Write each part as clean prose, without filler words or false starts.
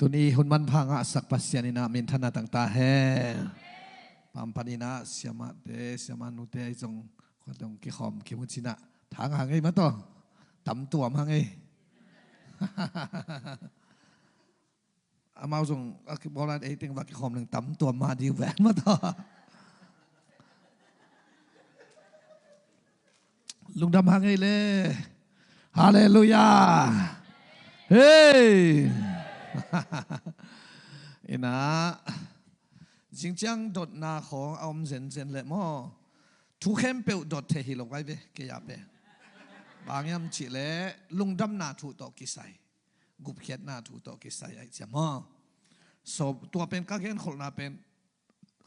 ตุนี้หุนมันพังะสักปัสยานินามินทนาต่างตาแห่ปัมปานินาเสียมาเตเสียมานุเตจงขอตรงกิขอมกิมุชินะทางหางไงมาต่อตำตัวมังไงอามาส่งโบราณเอติงว่ากิขอมหนึ่งตำตัวมาดีแหวนมาต่อลุงดำหางไงเลยฮาเลลูยาเฮ้อินะจริงจังดดนาของอมเซนเซนเลยมั้งทุกเข้มเปิดดดเทหิลงไว้เว้เกียบเว้บางยามจิเล่ลุงดำนาถูตอกกิไซกุบเขียดนาถูตอกกิไซไอ้เจ้ามั้งสอบตัวเป็นก้าเกณฑ์คนนาเป็น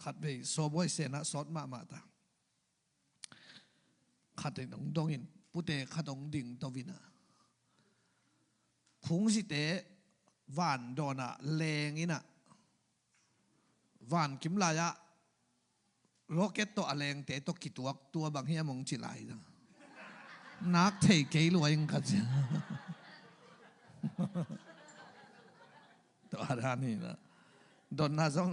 ขัดไปสอบไว้เสนาสอดมาตาขัดเองดงอินปุเตขัดองดิ่งตวินาคงสิเตวานโดนะเลงอินะวานกิมลายะโรเก็ตตัวเลงเตตัวกิตัวบางเฮียมงจิไลนะนักเทเกลวยงกันจ้ะตัวอะไรนี่นะโดนน่าส่ง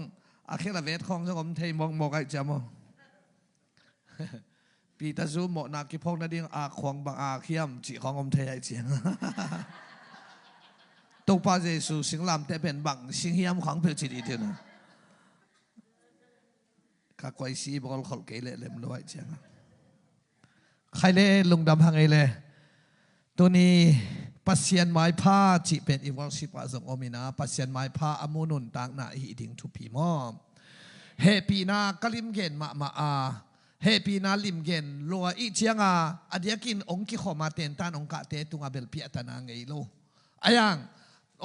อาเคลเวทของส่งผมเทมองไอ้เจ้ามองปีตาซูโมนักกิพงนั่นเองอาควงบางอาเขียมจีของผมเทไอ้เจ้าตัวป้าเจสุสิงลำแต่เป็นบังสิงเฮียมของเพื่อจิตอีเดียนะข้าไกวซีบอกเขาเกลี่ยเล่มลอยเชียงใครเล่ลุงดำหังไงเลยตัวนี้ปัสยันไม้ผ้าจีเป็นอีวอลสิปะสงอมินาปัสยันไม้ผ้าอมูนุนต่างหน้าหิดิ่งทุพีมอเฮปีนากลิมเกนมาอาเฮปีนาลิมเกนลัวอีเชียงอาเดียกินองค์กิขอมาเต็นตานองค์กะเตตุงอาเบลเปียตานางไงโลอายัง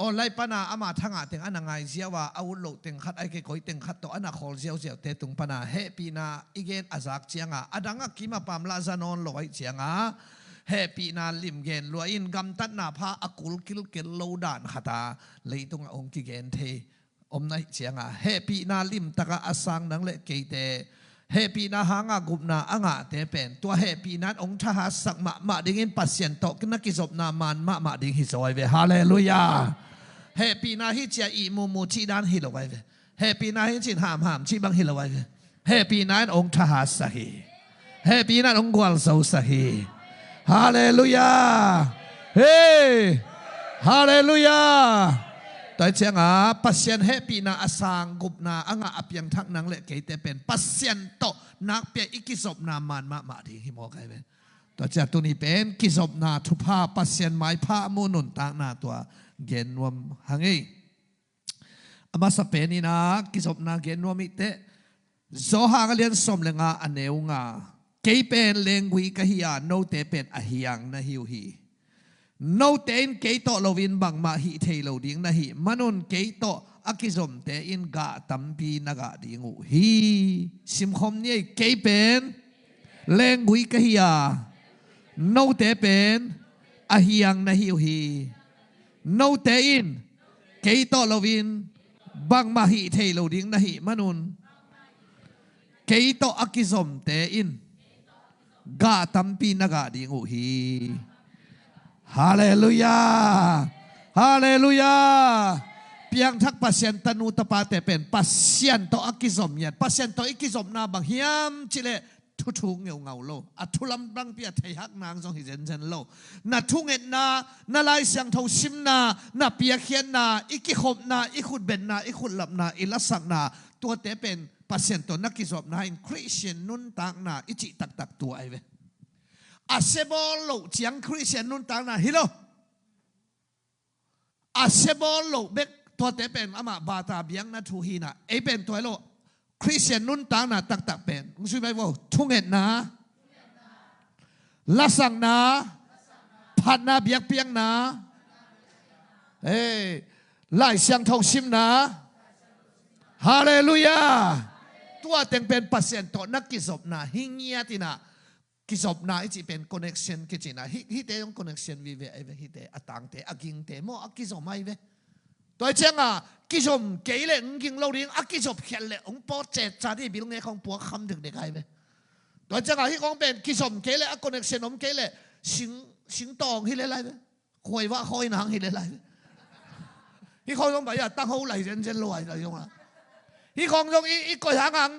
โอ้ไล่ปนาอามาทั้งอาเต็งอันไงเสียว่าอาวุธโลเต็งขัดไอ้เกยเต็งขัดตัวอันนักขอเสียวเตตุงปนาเฮปีนาอีเกนอาซักเชียงอดังกิมาปามลาซานอนลอยเชียงเฮปีนาลิมเกนลวยอินกำตัดนาพาอากุลกิลเกลโลดานขัดาเลยตุงองค์กิเกนเทอมในเชียงเฮปีนาลิมตะกะอาสังนังเลเกยเตเฮปีนาหางกุบนาอ่างเตเป็นตัวเฮปีนั้นองค์ทหารสักมาดิ่งอินปัสยันโตกนักกิจบนามันมาดิ่งฮิโซไอเวฮาเลลูยาเฮปีนาฮิจะอีมูชีดานฮิโลไว้เฮปีนาฮิจิหามชีบังฮิโลไว้เฮปีนั้นองค์ทหารสหีเฮปีนั้นองค์กวลโซสหีฮาเลลูยาเฮฮาเลลูยาแต่เจ้าปัสยันเฮปีนาอาสังกุบนาอ่างอภิยังทักนังเละเกยเตเป็นปัสยันโตนักเปียอิกิศบนามันมาดีฮิโมไกเวตัวเจ้าตัวนี้เป็นกิศบนาทุพาปัสยันไม้ผ้ามูนุนต่างนาตัวเกณฑ์รวมหังเออามาสเปนีนะกิศบนาเกณฑ์รวมอิเตโซหางเลียนสมเลงาอันเนวงาเกยเป็นเลงวิกะฮิยาโนเตเป็นอหิยังนะฮิวฮีโนเตนเกยโตโลวินบังมาฮิเทโลดิงนะฮิมนุนเกยโตอากิสมเตอินกะตัมปีนกะดิงูฮีสิมคมเนี่ยเกยเป็นเลงวิกะฮิยาโนเตเป็นอหิยังนะฮิวฮีโนเตอินเกยโตโลวินบังมาฮิเทโลดิงนะฮิมนุนเกยโตอากิสมเตอินกะตัมปีนกะดิงูฮีฮาเลลูยาฮาเลลูยาเพียงทักปัสยันตนูตปาเตเป็นปัสยันโตอากิสมยันปัสยันโตอากิสมนาบางเฮียมจิเลทุเงาโลอัทุลัมบังเปียไทยฮักนางทรงหิเซนโลนาทุเงนาลายเสียงทงชิมนาเปียเขียนนาอิกิขบนาอิขุดเบนนาอิขุดหลับนาอิลัสักนาตัวเตเป็นปัสยันโตนักกิสมนาอินคริสเตียนนุนต่างนาอิจิตักตัวไอเวอาเซบอลโลเจียงคริสเตียนนุนต่างนาฮิโลอาเซบอลโลเบกตัวเตเป็นอามาบาตาเบียงนาทูฮีนาเอเป็นตัวโลคริสเตียนนุนต่างนาตักเป็นมุสลิมว่าทุ่งเห็ดนาละสังนาพันนาเบียงเปียงนาไล่เสียงทองชิมนาฮาเลลูยาตัวเต็งเป็นปัสยันโตนักกิจบนาหิงเงียตินากิจบนาอิจิเป็นคอนเนคชั่นกิจินาฮิเตยองคอนเนคชั่นวิเวเอเวฮิเตอตังเตอกิงเตโมอกิจบไม่เวตัวเจ้ากิจบเกลี่ยกิงเราเรียงอกิจบเขียนเลยองค์ปอเจจาที่บิลเงยของปัวคำถึงเด็กไงเวตัวเจ้าที่ของเป็นกิจบเกลี่ยคอนเนคชั่นอมเกลี่ยสิงตองฮิเลไรเวคอยว่าคอยนางฮิเลไร ฮีคองต้องไปอ่ะตั้งเขาไหลเจนลอยอะไรอย่างเงี้ยฮีคองต้องอีกอย่าง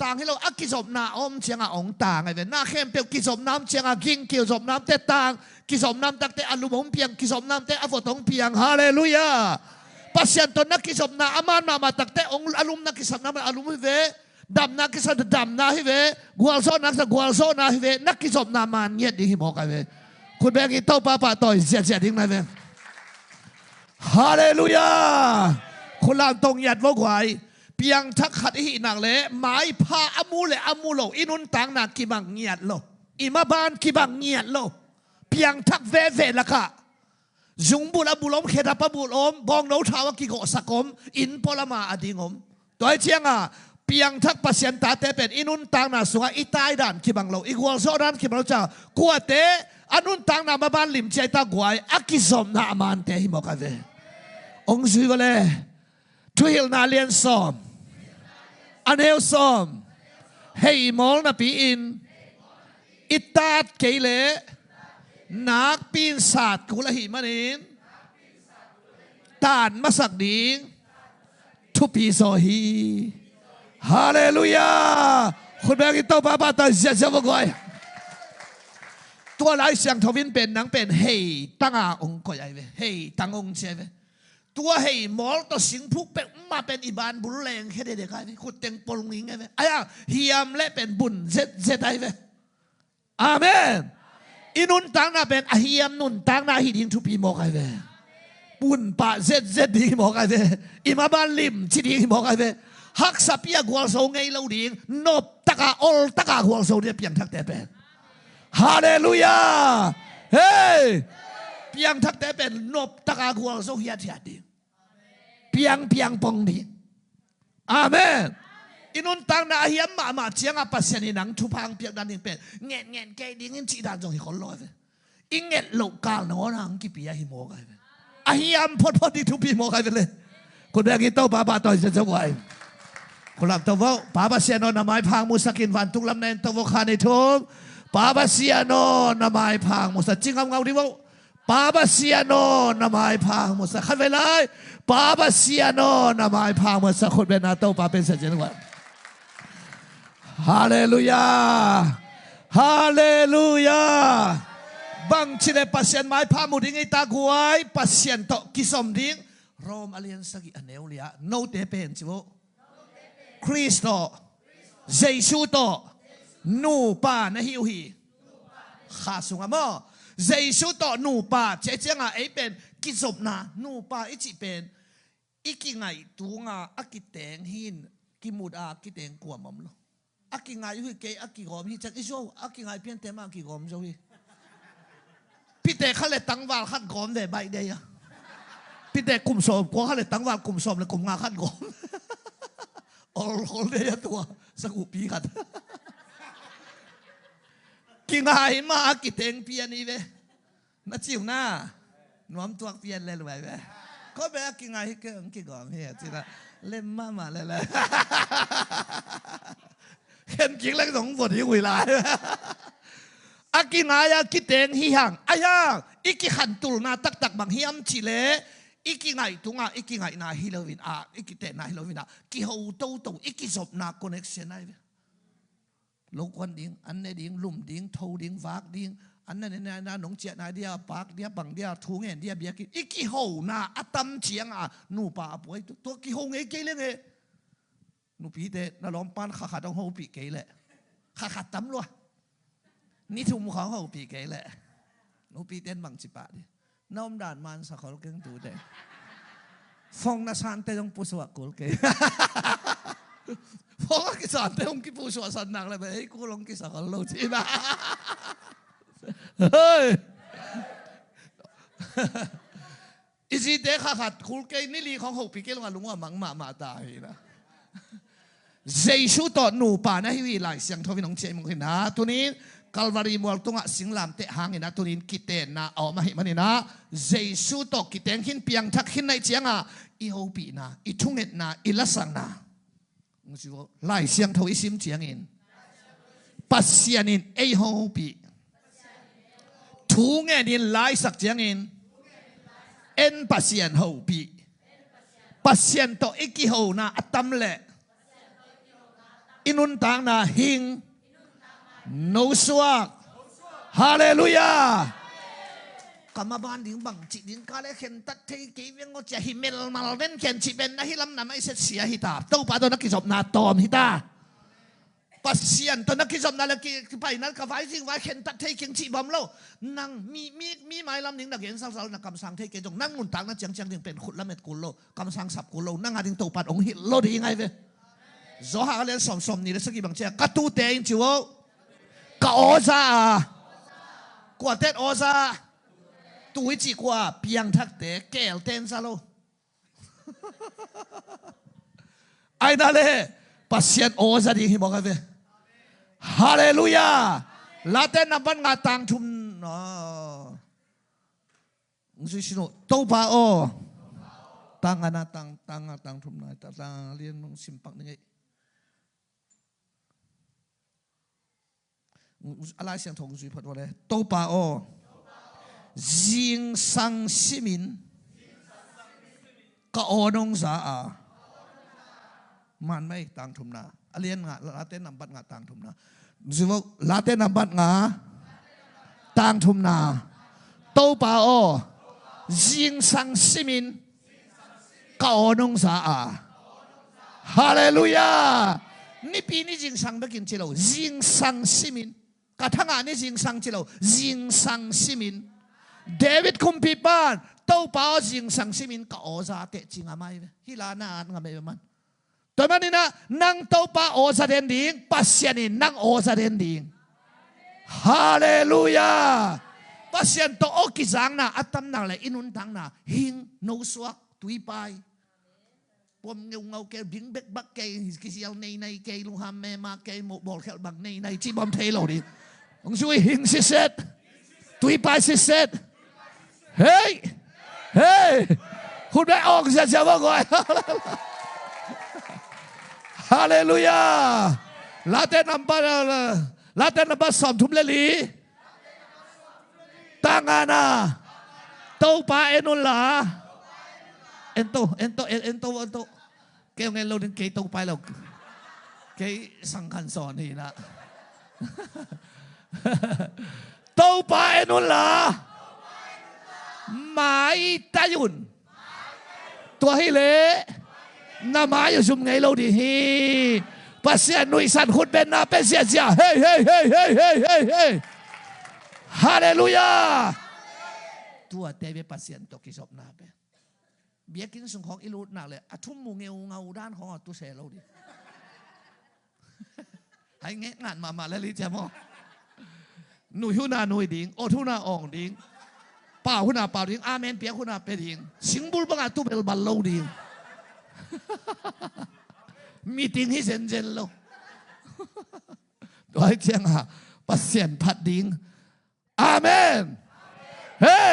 ต่างให้เราอักกิศพนาอมเชียงอ่องต่างไงเว้ยน่าเข้มเปียวกิศพน้ำเชียงกิงกิศพน้ำเตะต่างกิศพน้ำตักเตะอารมณ์เพียงกิศพน้ำเตะอฟตงเพียงฮาเลลูยาปัสยันตนนักกิศพนาอามันมาตักเตะองอารมณ์นักกิศพน้ำอารมณ์ให้เวดำนักกิศพดำนาให้เวกวลโซนักกวลโซนาให้เวนักกิศพนามันเงียดดีที่บอกกันเวคุณแบงก์ต้องป้าต่อยเสียทิ้งไหมเวฮาเลลูยาคุณลามตรงยัดวกไว้เพียงทักขัดหินักเลยหมายพาอมูเลยอมูโลอินุนต่างนักกิบังเงียดโลอิมาบานกิบังเงียดโลเพียงทักเวละค่ะจุงบุลบุลมเขตปบุลมบองโนทาวกิโกสกมอินพลมาอดิงมโดยเชียงอ่ะเพียงทักปัสยันตาเตเป็นอินุนต่างนักสุงอิตายดันกิบังโลอีกวอลโซดันกิบังโลจ้ากัวเตอนุนต่างนักมาบานลิมใจตากวยอักิสมนาอมันเตหิมกันเวองค์สุยก็เลยทุยลนาเลียนซอมอันเฮลซอมเฮยมอลนาปีอินอิตาดเกเลนักปีนศาสตร์กุลหิมันินตานมาสักดิงทุปีโซฮีฮาเลลูยาคุณแบงก์ต้องป้าตาเสียบกวยตัวหลายเสียงทวินเป็นนังเป็นเฮยตั้งองค์ก็ใหญ่เว้เฮยตั้งองค์เสียเว้ตัวเฮยมอลตัวสิงพุกเป็นมาเป็นอิบานบุญแรงแค่เด็กๆไงคุณเต็งปลงยิงไงเว้ไอ้ยังเฮียมเละเป็นบุญเซตไอ้เว้อาเมนอินุนตังน่าเป็นเฮียมนุนตังน่าหิดิงทุปีมอกไอ้เว้บุญปะเซตดีมอกไอ้เว้อิมาบานลิมชิดีมอกไอ้เว้ฮักสับยากวลโซไงเราดิงนบตะกาอลตะกากวลโซเนี่ยเพียงทักแต่เป็นฮาเลลูยาเฮ้เพียงทักแต่เป็นนบตะกากวลโซเฮียที่ดีเพียงปองดีอาเมนอินุนตังนาเฮียมมาเชียงอาปัสยานินังทุพังเพียงดันดิงเป็นเงี้ยแกดิ้งจีดานจงหิคนลอยไปอิงเงี้ยโลกาลนอนังกิปิยาหิโมกันไปอาเฮียมพอดีทุปีโมกันไปเลยคนแรกกินโตป้าต่อยจะไหวคนหลับตัวป้าปัสยานนามายพังมุสกินวันทุกลำเนินตัวคาในทุ่งป้าปัสยานนามายพังมุสจิงเงาดิว่าป้าปัสยานนามายพังมุสขัดเวลาป้าปัสยานนามายพังมุสคนเป็นนาโตป้าเป็นเสด็จวันฮาเลลูยาฮาเลลูยาบังชิเลปัสยันไม้พามุดิ้งไอตากวยปัสยันโตกิสมดิ้งโรมอเลียนสกิอันเนวเลียโนเตเป็นจิโวคริสโตเจซูโตนูปานะฮิวฮีข้าสุงอมอเจซูโตนูปาเจเจงาไอเป็นกิสมนานูปาอิจิเป็นอิกิไงตัวงาอักิเตงหินกิมุดอากิเตงกวมมโลอักกิงไงอยู่เกอักกิกอมฮิจักอิโซอักกิงไงเพียงแต่มากิกอมโซฮีพี่แต่เขาเลยตั้งวาลขัดกอมได้ใบเดียพี่แต่กลุ่มสอบกว่าเขาเลยตั้งวาลกลุ่มสอบเลยกลุ่มงาขัดกอมออลคนเดียตัวสกุปีขัดกิงไงมาอักกิเตงเพียนี่เว้นัดจิ๋วหน้าน้อมตัวเพียนเลยหรือไงเว้ก็แบบอักกิงไงให้เกินกิกอมเฮียจีน่ะเล่มมาเลยเห็นจริงแล้วสองบทที่คุยลายอากินายากิเตงฮิฮังอายังอีกิขันตุลนาตักบางฮิอัมชิเลอีกิไงตุงาอีกิไงนาฮิโลวินอีกิเตนาฮิโลวินากิฮูโตอีกิศพนาคอนเนคชั่นไอโลกวันดิ้งอันนี้ดิ้งลุ่มดิ้งทูดิ้งฟากดิ้งอันนั้นเนี่ยนะหนงเจียนาเดียปากเดียบังเดียทูเงี้ยเดียเบียกิอีกิฮูนาอัตมเชียงนูปาป่วยตัวกิฮูเงี้ยเกลเงี้ยนูปีเตนล้อมปานขาต้องหูปีเกยแหละขาตั้มลัวนี่ทุ่มของหูปีเกยแหละนูปีเต้นบังจิปะดิน้อมด่านมันสักคนเก่งตัวเด็กฟงนาซานเตต้องปุสวะกุลเกยฟงกิสานเตต้องกิปุสวะสันนักเลยไปให้กูลงกิสักคนโลจีนะเฮ้ยอีจีเตขากุลเกยนี่ลีของหูปีเกยลงมาลุงว่ามังมาตายนะเจสุโตนูปานะฮิวิไลเสียงทวินองเจมงหินะตัวนี้กัลวารีมัวตงะสิงลามเตหางหินะตัวนี้กิเตนนะเอามาหิมันนะเจสุโตกิเตงหินเปียงทักหินในเจียงอีโฮปีนะอีทุ่งเอ็ดนะอีละสังนะมึงสิว่าไลเสียงทวิสิมเจียงอินปัสยานินเอโฮปีทุ่งเอ็ดินไลสักเจียงอินเอ็นปัสยานโฮปี pasien to ikiho na atamle inuntang na hing no suak haleluya kamaban ding bang chi ding kale khen tat thei ki weng ngo cha himel mal ven khen chi ben na hilam na mai set sia hita to pa do na ki job na tom hita pasien to na ki job na la ki pai na ka vai jing vai khen tat thei king chi bom lo nang mi mai lam ning na gen sal na kam sang thei ke jong nang mun tang na chang chang ding pen khut la met ku lo kam sang sap ku lo nang a ding to pat ong hit lo di ngai ve zo ha le som som ni le saki bang cha ka tu te in chu ka oza kwa tet oza tu chi kwa piang thak te kel ten sa lo ai na le pasien oza di hi mo ka ve haleluya la ten na ban nga tang thum no ngsu sino to pa o tang ana tang thum na ta lien mong simpak ni alai siang thong zui phat wa le to pa o jing sang simin ka onong sa a man mai tang thum na alien nga la ten nam bat nga tang thum na ziwo la ten nam bat nga tang thum na to pa o jing sang simin ka onong sa a haleluya ni pi ni jing sang ba kin chilo jing sang simin ka thanga ni jing sang chilo jing sang simin David kumpipan to pa jing sang simin ka oza te chinga mai hilana an nga mai man to manina nang to pa oza den ding pasyanin nang oza den ding hallelujah pasyan to okizang na atam na le inun tang na hing no swak tui pai pom ngau ke bing bek bak ke kisial nei ke lu ham me ma ke mo bol khel bang nei chi bom thei lo di ong sui hing si set tui pai si set heyคุณได้ออกจะจะว่าก่อนฮาเลลูยาลาเตนัมบัสสอมทุมเลลีตังานาโตปาเอนุลาเอนโตเกลเงโลดินเกโตไปแล้วเกสังคันสอนนี่นะโตปาเอนุลาหมายตายุนตัวให้เละน้าหมายอยู่ชุมไงเราดิฮีภาษาหนุ่ยสันขุดเป็นนาเป็นเสียเฮ้ฮาเลลูยาตัวเตเวภาษาตกิจอบนาเปเบียกินสุงของอิรูดนาเลยทุ่มมูเงาด้านของตัวเสเราดิให้เงี้ยงานมาแล้วลิจามอหนุ่ยหุนาหนุ่ยดิ่งโอทุนาอ่องดิ่งป่าหุนาป่าดิ่งอาเมนเปียหุนาเปียดิ่งสิงบุลบังอาตุเบลบัลโลดิ่งมีดิ่งให้เซนเจนโลโดยเชียงหาปัสเซียนพัดดิ่งอาเมนเฮ้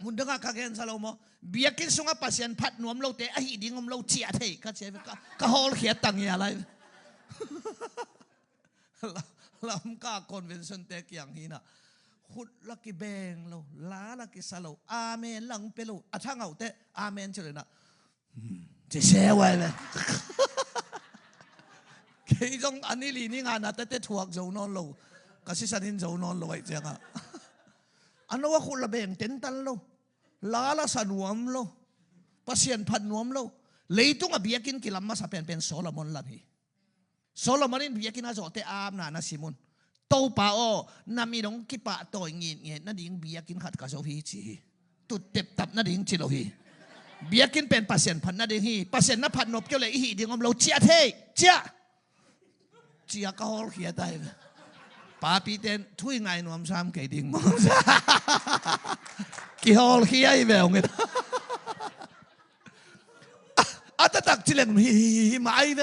มุนดังอาคาเกนซาโลโมเบียกินสุงปัสเซียนพัดนวมโลเตอหิดิ่งอมโลเชียเทก็เชฟก็ฮอลเขียตังยาอะไรลำก้าคอนเวนชั่นเตกอย่างนี้นะขุดลักกิเบงเราล้าลักกิสาเราอาเมนหลังเปโลอ่ะช่างเอาแต่อาเมนเฉยนะจะแช่ไว้เลยคือจงอันนี้ลีนี่งานนะแต่ถั่วเจ้านอนเราก็สิสันนินเจ้านอนเราไว้เจ้าอันนั้นว่าขุดละเบงเต็นตันเราล้าละสนวมเราปัสเซียนพันนวมเราเลยต้องเบียกินกิลามาสะเป็นโซโลมอนลันฮีโซโลมอนินเบียกินอาจจะอามนะซิมุนโตป่าโอนามีน้องกิปะโตเงี้ยนั่นดิ่งเบียกินขัดกับโซฟีจีตุดเต็บตับนั่นดิ่งจิโลฮีเบียกินเป็นปัสเซียนพันนั่นดิ่งฮีปัสเซียนนับพันนบเกี่ยวเลยฮีดิ่งอมเราเจียเทเจียก็ฮอลเขียได้ป้าปีเต้นทุยไงนวมซ้ำเกดิ่งมั้งกี่ฮอลเขียอีเวลเงี้ยอาตตักจิเลงฮีมาอีเว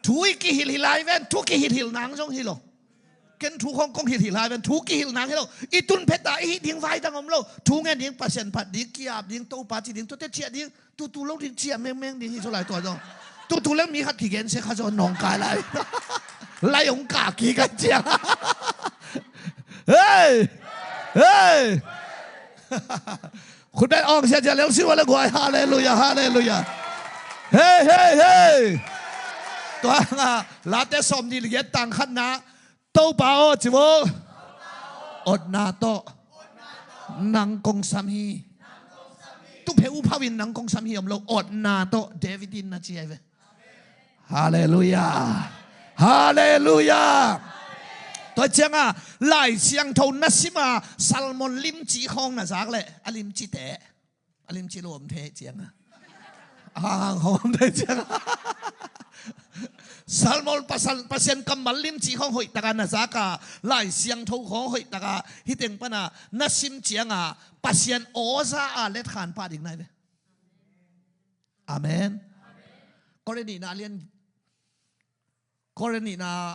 ทุกกี่หิลไลเวนทุกกี่หิลนางจงหิโลเกันทุกของกงหิลไลเวนทุกกี่หิลนางหิโลอีตุนเพชรตาอีดิ่งไฟตั้งอมโลทุกเงี้ยดิ่งปัสเซนพัดดิ่งกียบดิ่งโตปาจิดิ่งตัวเตเชียดิ่งตัวโลดิ่งเชียเมงดิ่งหิโซไลตัวจงตัวเล่มมีขัดขี้เกนเสกขัดจนนองกายไล่องกากี่กันเจียเฮ้ย คุณได้ออกเสียจะเร็วสิวะละกวยฮาเลลูยาฮาเลลูยาเฮ้เฮ้เฮ้ตัวลาเตสอมดีเลียตังคันนะโตปาโอจิโวอดนาโตนังกงสามีตุเพอุภาวินนังกงสามีอมโลอดนาโตเดวิดินนะจีเวฮาเลลูยาฮาเลลูยาตัวเจ้าหลายเสียงโทนัสิมาซัลมอนลิมจีคองนะสักเลยอลิมจีเตะอลิมจีรวมเทเจียงของเทเจียงซัลมอนปัสเซนกัมบัลลิมจีคองหอยตะกันนะสักหลายเสียงโทของหอยตะกันฮิตเองปนะนัสิมเจียงปัสเซนโอซาเล็ดขานปาดิกไหนเว้อาเมนกรณีนาเลียน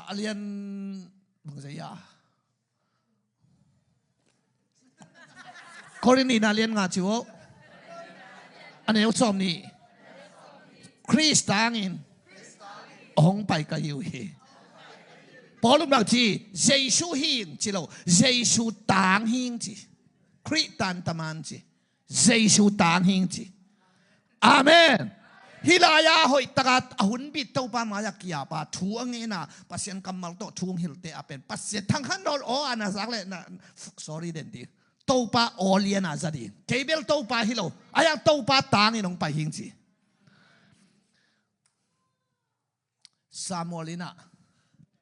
อาเลียนบังเสียกรณีนาเลียนงาจิวอันนี้อุศมนี่คริสต์ต่างอินองไปก็อยู่ฮีพอลุงบอกที่เยซูหิงจิโลเยซูต่างหิงจีคริสตันตมันจีเยซูต่างหิงจีอาเมนฮิลายาหอยตะกัดหุ่นบิดตัวปามายากิยาปาทูงเงินะปัสเซียนกัมมัลโตทูงฮิลเตอเป็นปัสเซียนทั้งขันโดนโออานาสักเลยนะ sorry เด่นดีตัวปาโอเลียนาซาดีเกเบลตัวปาฮิโลอายังตัวปาต่างนี่น้องไปหิงจีซามูลินะ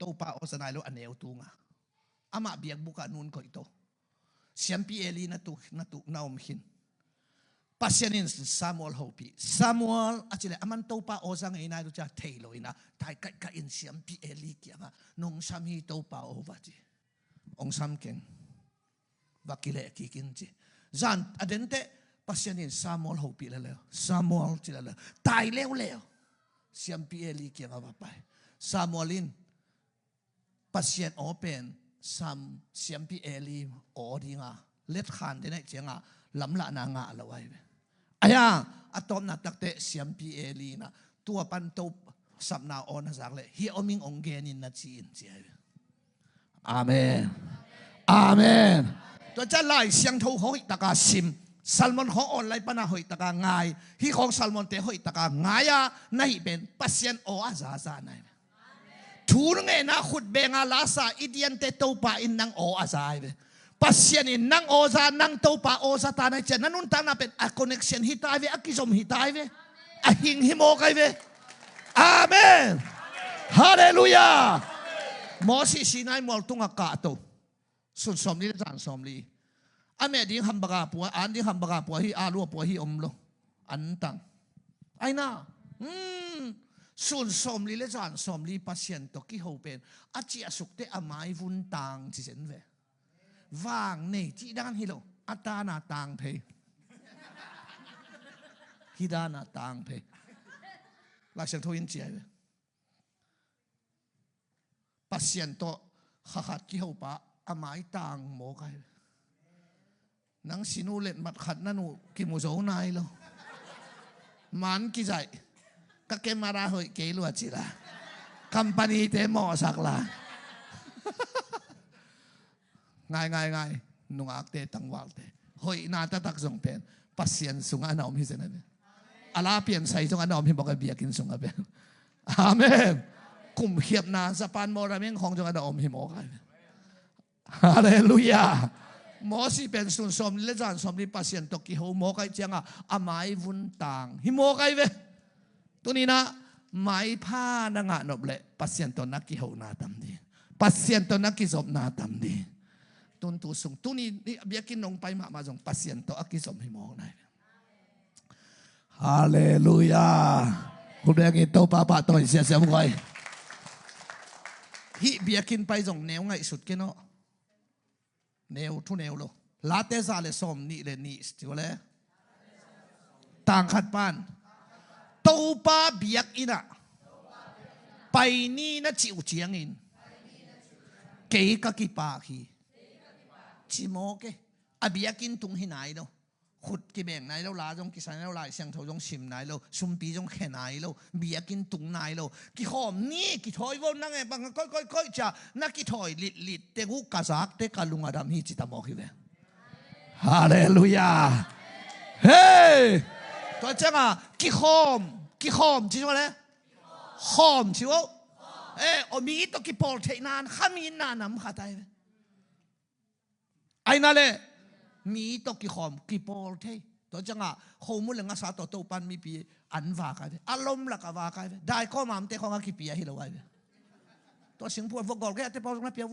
ตัวปาโอสนายโลอันเนวตุงอามาเบียกบุกานุนก็อีโตเซียมปีเอลีนะตุนาอมหินPasyanin Samuel hopi Samuel achile aman topa ozang ina lu cha thailo ina thai ka in siam pi eli kiama nong sami topa ovati ong samken vakile kikin chi zan adente pasyanin Samuel hopi le Samuel chile le tai leo siam pi eli kiama bapai Samuelin pasyan open siam pi eli odinga let khan de ne chenga lamla na nga lawai aya atom na takte siam pi eli na tua pan to sapna on zakle hi oming ongenin na chi in chi amen amen to cha lai siang tho hoi taka sim salmon ho on lai pana hoi taka ngai hi khong salmon te hoi taka ngaya nai ben pasien o aza za nai thur nge na khut benga la sa idian te to pa in nang o aza pasyanin nang oza nang topa oza tanay tiyan nanun tana pen a connection hitaive a kisom hitaive a hing himo kaive amen hallelujah mo si sinay mo tunga ka to sun somli jan somli ame ding hambaga po an ding hambaga po hi alu po hi omlo antang ay na sun somli le jan somli pasyen to ki hopen achi asukte amai vuntang chi senve vang nei chi dan hilo atana tang phe hidana tang phe la chen thoin chi ai pasien to khat ki ho pa amai tang mo kai nang sinu let mat khat nanu ki mu zo nai lo man ki jai ka ke mara hoi ke lu chi la company te mo sak la ngay nung akte tangwal te hoi na tatak zong pen pasien sunga na om hi sen ave ala pian sai zong ana om hi baka biakin sunga pen amen kum hiap na sa pan mo rameng khong zong ana om hi mo ka hallelujah mo si pen sun som le jan som ni pasien to ki ho mo kai changa amai vun tang hi mo kai ve tunina mai pha na nga noble pasien to na ki ho na tam di pasien to na ki zop na tam di tun tu sung tuni biakin nong pai ma jong pasien to akisom himo nai hallelujah kuda ngi to pa to sia sia ngoi hi biakin pai jong neu ngai sut ke no neu thu neu lo la te za le som ni le ni sti le tang khat pan to pa biak ina pai ni na chiu chiang in ke ka ki pa hi chi mo ke abiakin tung hinai lo khut ki beng nai lo la jong ki san lo lai siang tho jong sim nai lo sum pi jong khe nai lo biakin tung nai lo ki khom ni ki thoi wo nang e bang koi cha na ki thoi lit te gu ka sak te ka lunga dam hi chi ta mo ki ve hallelujah เฮ้ตัวจังอ่ะกี่หอมชิวะเลยหอมชิวะอมีตัวกี่ปอลเทนานข้ามีนานำข้าตายไอ้นั่นเลยมีตัวกี่หอมกี่ปอลเทตัวจังอ่ะข้อมูลเรื่องอาสาตัวปันมีปีอันว่ากันอารมณ์ละก็ว่ากันได้ข้อมามันเตะของกี่ปีให้เราไว้ตัวสิงห์พูดว่าก่อนแค่เตะปอลตรงนั้นเปียว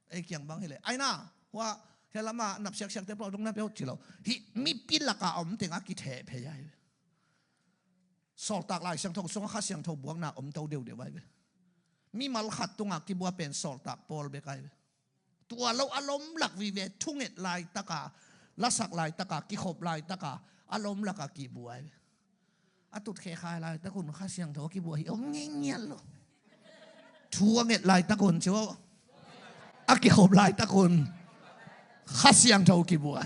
ไอ้เกี่ยงบางให้เลยไอ้น่ะว่าเฮลามานับเช็คเตะปอลตรงนั้นเปียวจิเราที่มีปีละก็เอามันเตะกี่เทเพย์ใหญ่สอดตากลายเสียงทงส่งข้าเสียงทงบวกหน้าอมเท่าเดียวไว้มีมัลขัดตรงอ่ะกี่บัวเป็นสอดตากปอลไปไกลตัวเราอารมณ์หลักวิเวทุ่งเอ็ดลายตะกาลักษณะลายตะกากี่ขบลายตะกาอารมณ์หลักกี่บัวอาตุดเคคายลายตะกุนข้าเสียงทงกี่บัวอมเงี้ยหรอทั่วเอ็ดลายตะกุนเชียวอากี่ขบลายตะกุนข้าเสียงทงกี่บัว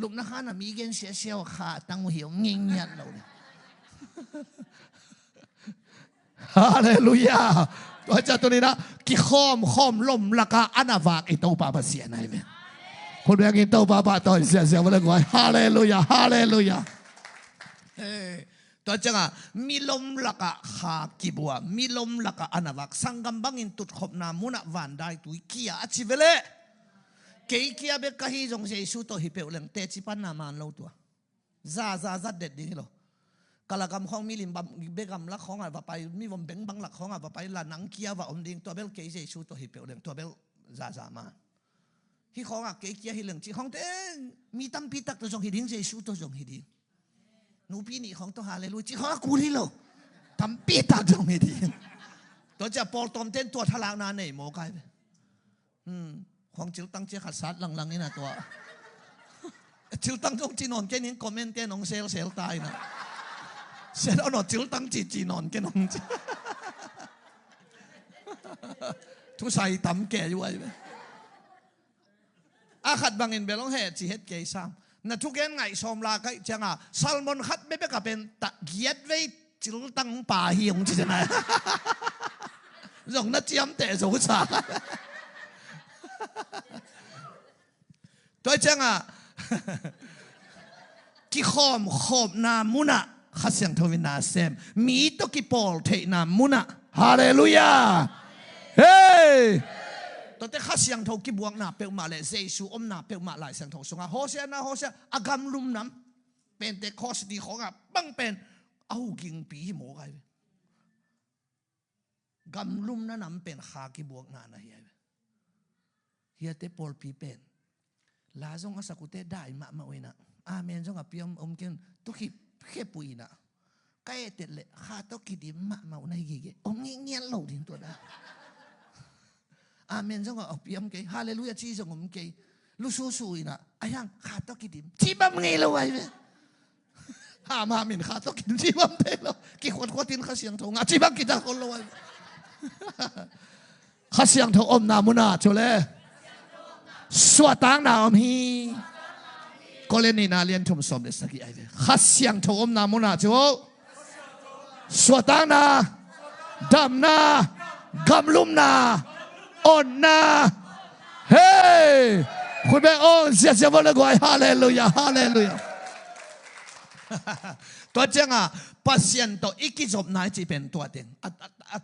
ลูกนักข่าวมีเงินเสียขาตั้งหัวเงี้ยเราเนี่ยฮาเลลูยาตัวเจ้าตัวนี้นะกี่ข้อมลมละกาอันาวากไอโตปาปเสียไหนเว้ยคนเรียกไอโตปาปต่อเสียมาเลยกว่าฮาเลลูยาตัวเจ้ามีลมละกาขากีบัวมีลมละกาอันาวากสังกัมบังอินตุดขบนามุนวันได้ตุยกี้อาชีเวเลเกี่ยกี้เบกฮีจงเสียชูตัวฮิเปอเลงเตจิปันนามันเราตัวซาเด็ดดิ้งเหรอกะละกำของมีลิมบัมเบกำลักของอ่ะว่าไปมีวมเบงบังลักของอ่ะว่าไปละนังเกียว่าอมดิ้งตัวเบลเกี่ยเสียชูตัวฮิเปอเลงตัวเบลซามาฮิของอ่ะเกี่ยฮิเลงจีของเต้มีตั้มปีตักตัวจงฮิดิ้งเสียชูตัวจงฮิดิ้งนูพี่นี่ของตัวหาเลยรู้จีของกูที่เราทำปีตักจงฮิดิ้งตัวจะปอลตอมเต้นตัวทลางนานเนี่ยโมกายไปของจิลตังเจ้าขัดสัตว์หลังนี่นะตัวจิลตังจงจีนอนแค่นี้คอมเมนต์แค่น้องเซลตายนะเซลเอาหนอจิลตังจีนอนแค่น้องทุใส่ตำแก่อยู่ไว้อาขัดบางอินเบลงเหตุจีเฮ็ดเกยซ้ำนั่นทุกอย่างไงชมลาไกจังอ่ะซัลมอนขัดไม่เป็นกับเป็นตะเกียดไว้จิลตังป่าเหี่ยงจีจะไหนส่งนัดเจียมแต่สงสารตัวจังอ่ะกี่ขอมนามุนะข้าเสียงทวินาเซมมีตัวกี่ปอลเทนามุนะฮาเลลูยาเฮ้ตัวแต่ข้าเสียงทวกี่บวกนาเปิลมาเลยเจสูอมนาเปิลมาหลายเสียงทวส่งอ่ะโฮเซนะอากำลุมน้ำเป็นแต่คอสดีของอ่ะบังเป็นเอากิ่งปีหมูไงกำลุมนั้นน้ำเป็นขากี่บวกนานะเฮียเตปอลปีเป็นลาจงอาศัยกุเตได้มาเวนะอาเมนจงกับพิมอมเกินตุกิเขปุยนะใกล้เต็ดเลยข้าตุกิดิมาในกี่เกอมเงี้ยเหล่าดิ้งตัวได้อาเมนจงกับพิมเกฮาเลลูยาชีจงอมเกลูสู้ๆนะไอ้ยังข้าตุกิดิมชีบัมเงยเลยไว้ฮามาเมนข้าตุกิดิมชีบัมเตะแล้วกี่คนตินข้าเสียงทงชีบัมกี่ตาคนเลยข้าเสียงทงอมนามุนาโชเลสวดตังนาอมฮีก็เล่นนี่นาเลียนชมสมเดสกี้ไอเดียข้าเสียงทงนามุนาโจสวดตังนาดำนากำลุมนาอ่อนนาเฮ้คุณแม่โอ้เสียวันละกว่าฮาเลลูยาตัวเจ้าอ่ะปัสยันตัวอีกกี่จบนายจีเป็นตัวเต็ง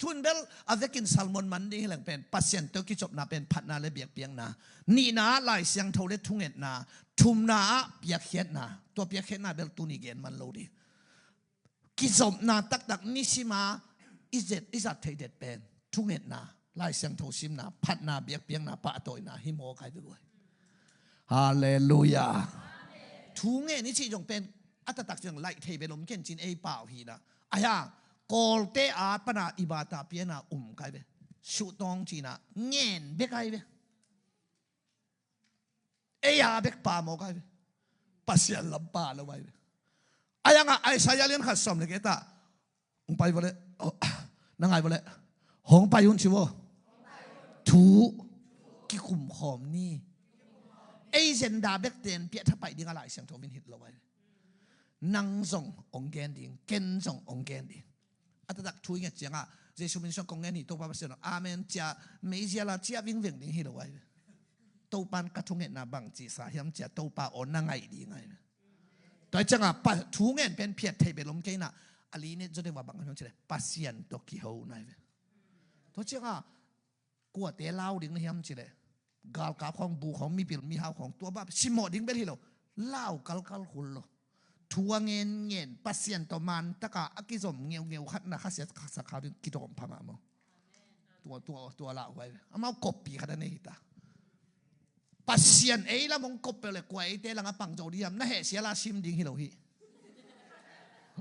ทุนเบลอาเวกินซัลมอนมันนี่แหละเป็นปัสยันตัวกี่จบนาเป็นพัดนาและเบียกเปียงนานี่นาลายเสียงเท่าเล็ดทุ่งเอ็ดนาทุ่มนาเบียกเขียนนาตัวเบียกเขียนนาเบลตุนิเกนมันโลดีกี่จบนาตักนิชิมาอิจัดเทเด็ดเป็นทุ่งเอ็ดนาลายเสียงเท่าซิมนาพัดนาเบียกเปียงนาปะตัวนาฮิโมใครไปด้วยฮาเลลูยาทุ่งเอ็ดนี่ชีจงเป็นอัตตักจังไล่เทเบลมเก่นจินเอเปล่าฮีนะอายากอลเตอาปนาอิบาตาเปียนาไกเบสุตองจีนะเงินเบกไกเบเอียเบกป่าโมไกเบปัสยันลำป่าละไว้เบอายางไอสายเลียนขัดสมเลยเกตาไปบ่เลยนั่งไงบ่เลยหงไปยุ่นชิวถูกี่คุมหอมนี่เอเจนดาเบกเตียนเปียถ้าไปดิ้งอะไรเสียงโทมินฮิตละไว้นังส่งองแกนดิ้งเกนส่งองแกนดิ้งอัตตักทุยเงี้ยจังอ่ะเจสุมินส่งองแกนฮิตตัวป้าเสียงอาเมนจ้าไม่เจล่าจ้าวิ่งดิ้งฮิตละไว้ ตูปันกระทุงเงินนาบังจีสาเฮียมเจตูปาอ่อนนั่งไงดีไงตัวจังอ่ะปัทูเงินเป็นเพียรไทยเป็นลมเกน่ะอันนี้เนี่ยจะได้ว่าบังคับเฉยปัสเซียนตกิโฮไงตัวจังอ่ะกวดเตะเล่าดิ้งเฮียมเฉยกาลกาของบูของมีปิลมีหาวของตัวบ้าชิมอดิ้งเป็นที่เราเล่ากาลหุ่นเราทัวเงินปัสเซียนตัวมันตะกะอักิสมเงียวขัดนะข้าเสียสักคราวดิ้งกิโตมพม่ามั้งตัวละไว้เอามากบปีขนาดนี้ตาปัสเซียนละมงกบไปเลยกว่าเตลังปังโจดียมน่าเหเสียละชิมดิ้งฮิโลฮี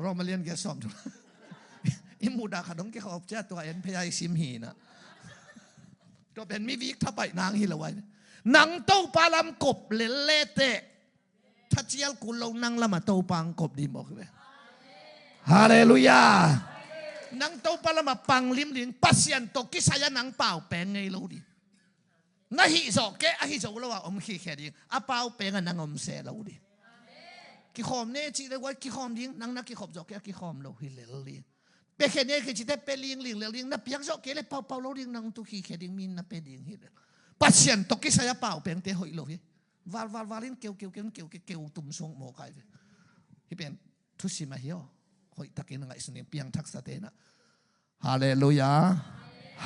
เรามาเรียนแกสอบดูอิมูดาขนมแกเขาเจ้าตัวเอ็นพยายชิมหีนะตัวเป็นมิวิกถ้าไปนางฮิโลไว้นางเต้าปลาลำกบเละเละเตะถ้าเจียลกุลเรานั่งละมาเต้าปังกบดีบอกเลยฮาเลลูยานังเต้าปลามาปังลิมลิงปัสเซียนตกิสายนังเปล่าแปลงไงรู้ดิน่าหิโซแกอหิโซแล้วว่าอมขี้แค่ดิอ่ะเปล่าแปลงนังอมเสรู้ดิกิขอมเนี่ยจีเลยว่ากิขอมดิงนังนักกิขอบโจแกกิขอมเราฮิเลลีเปแค่เนี่ยคือจีได้เปลิงลิงลิงนับยังโจแกเลยเปล่าเปล่าเราดิงนังตุขี้แค่ดิงมินนับเปดิงฮิเลปัสเซียนตกิสายเปล่าแปลงเตะหอยเราฮิวาลินเกี่ยวตุ่มทรงโมกายฮิเป็นทุสิมาเหี่ยวหอยตะกินไงสุนีเปียงทักษะเตนะฮาเลลูยา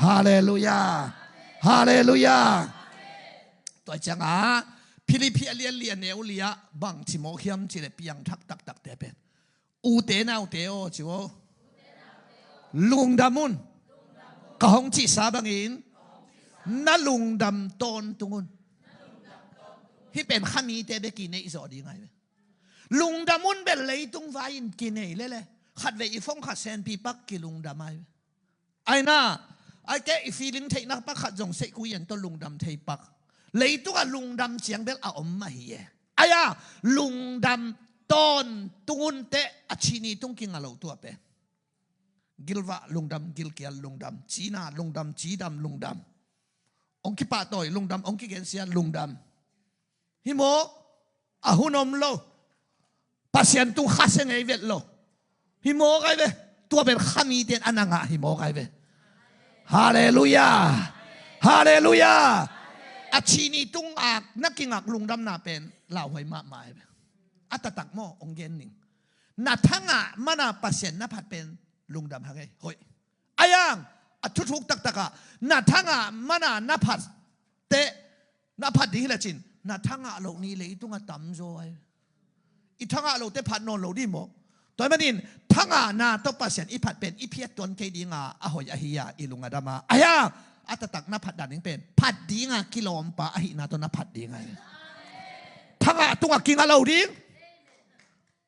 ฮาเลลูยาฮาเลลูยาตัวจังอ่ะพิลิพิเลียนเลียนเนวเลียบังชิโมเขียมจิเลเปียงทักตักตักเตเป็นอูเตนาอูเตโอจิโอลุงดามุนกะหงจิสาบังอินนั่นลุงดำตนตุงุนที่เป็นขามีเตเบกินในอิสอดีไงลุงดามุนเป็นเลยตุงไฟกินในเลยขัดเวอีฟงขัดเซนปีปักกิลุงดำไไอ้น่าไอ้แกอีฟีลิงเทนักปักขัดจงเสกุยันตัวลุงดำเทปักเลยตัวลุงดำเสียงเบลอาอมมาเฮียไอ้ยาลุงดำต้นตุงุนเตอชินีตุงกิงอาลูตัวเป็นกิลวะลุงดำกิลเกียลลุงดำจีน่าลุงดำจีดำลุงดำองค์กิปาต่อยลุงดำองค์กิเกนเซียลุงดำฮิโมอาหุนอมโลปัสยันตุงข้าเซงไอเวทโลฮิโมไงเวตัวเป็นขามีเตียนอันนั้นฮิโมไงเวฮาเลลูยาฮาเลลูยาอาชีนีตุงอักนักกิงอักลุงดำนาเป็นเหล่าหอยมากมายอัตตักโมองเย็นหนึ่งนาทั้งอ่ะมันน่ะปัสยันน่ะผัดเป็นลุงดำฮะไงเฮ้ยอายังทุกตักอ่ะนาทั้งอ่ะมันน่ะน่ะผัดเตะน่ะผัดดีละจินนาทั้งอ่ะเหล่านี้เลยตุงอ่ะต่ำโซ่อีทั้งอ่ะเหล่าเตะผัดนอนเหล่าดีหมดตัวมันนี่ทั้งอ่ะนาต้องปัสยันอีผัดเป็นอีเพียตัวเคดีงาอหอยอหิยาอีลุงอาดามาอายังอัตตักน่ะผัดดันยังเป็นผัดดีงากิโลมปะอหินาตัวน่ะผัดดีไงทั้งอ่ะตุงอ่ะกินอ่ะเหล่าดี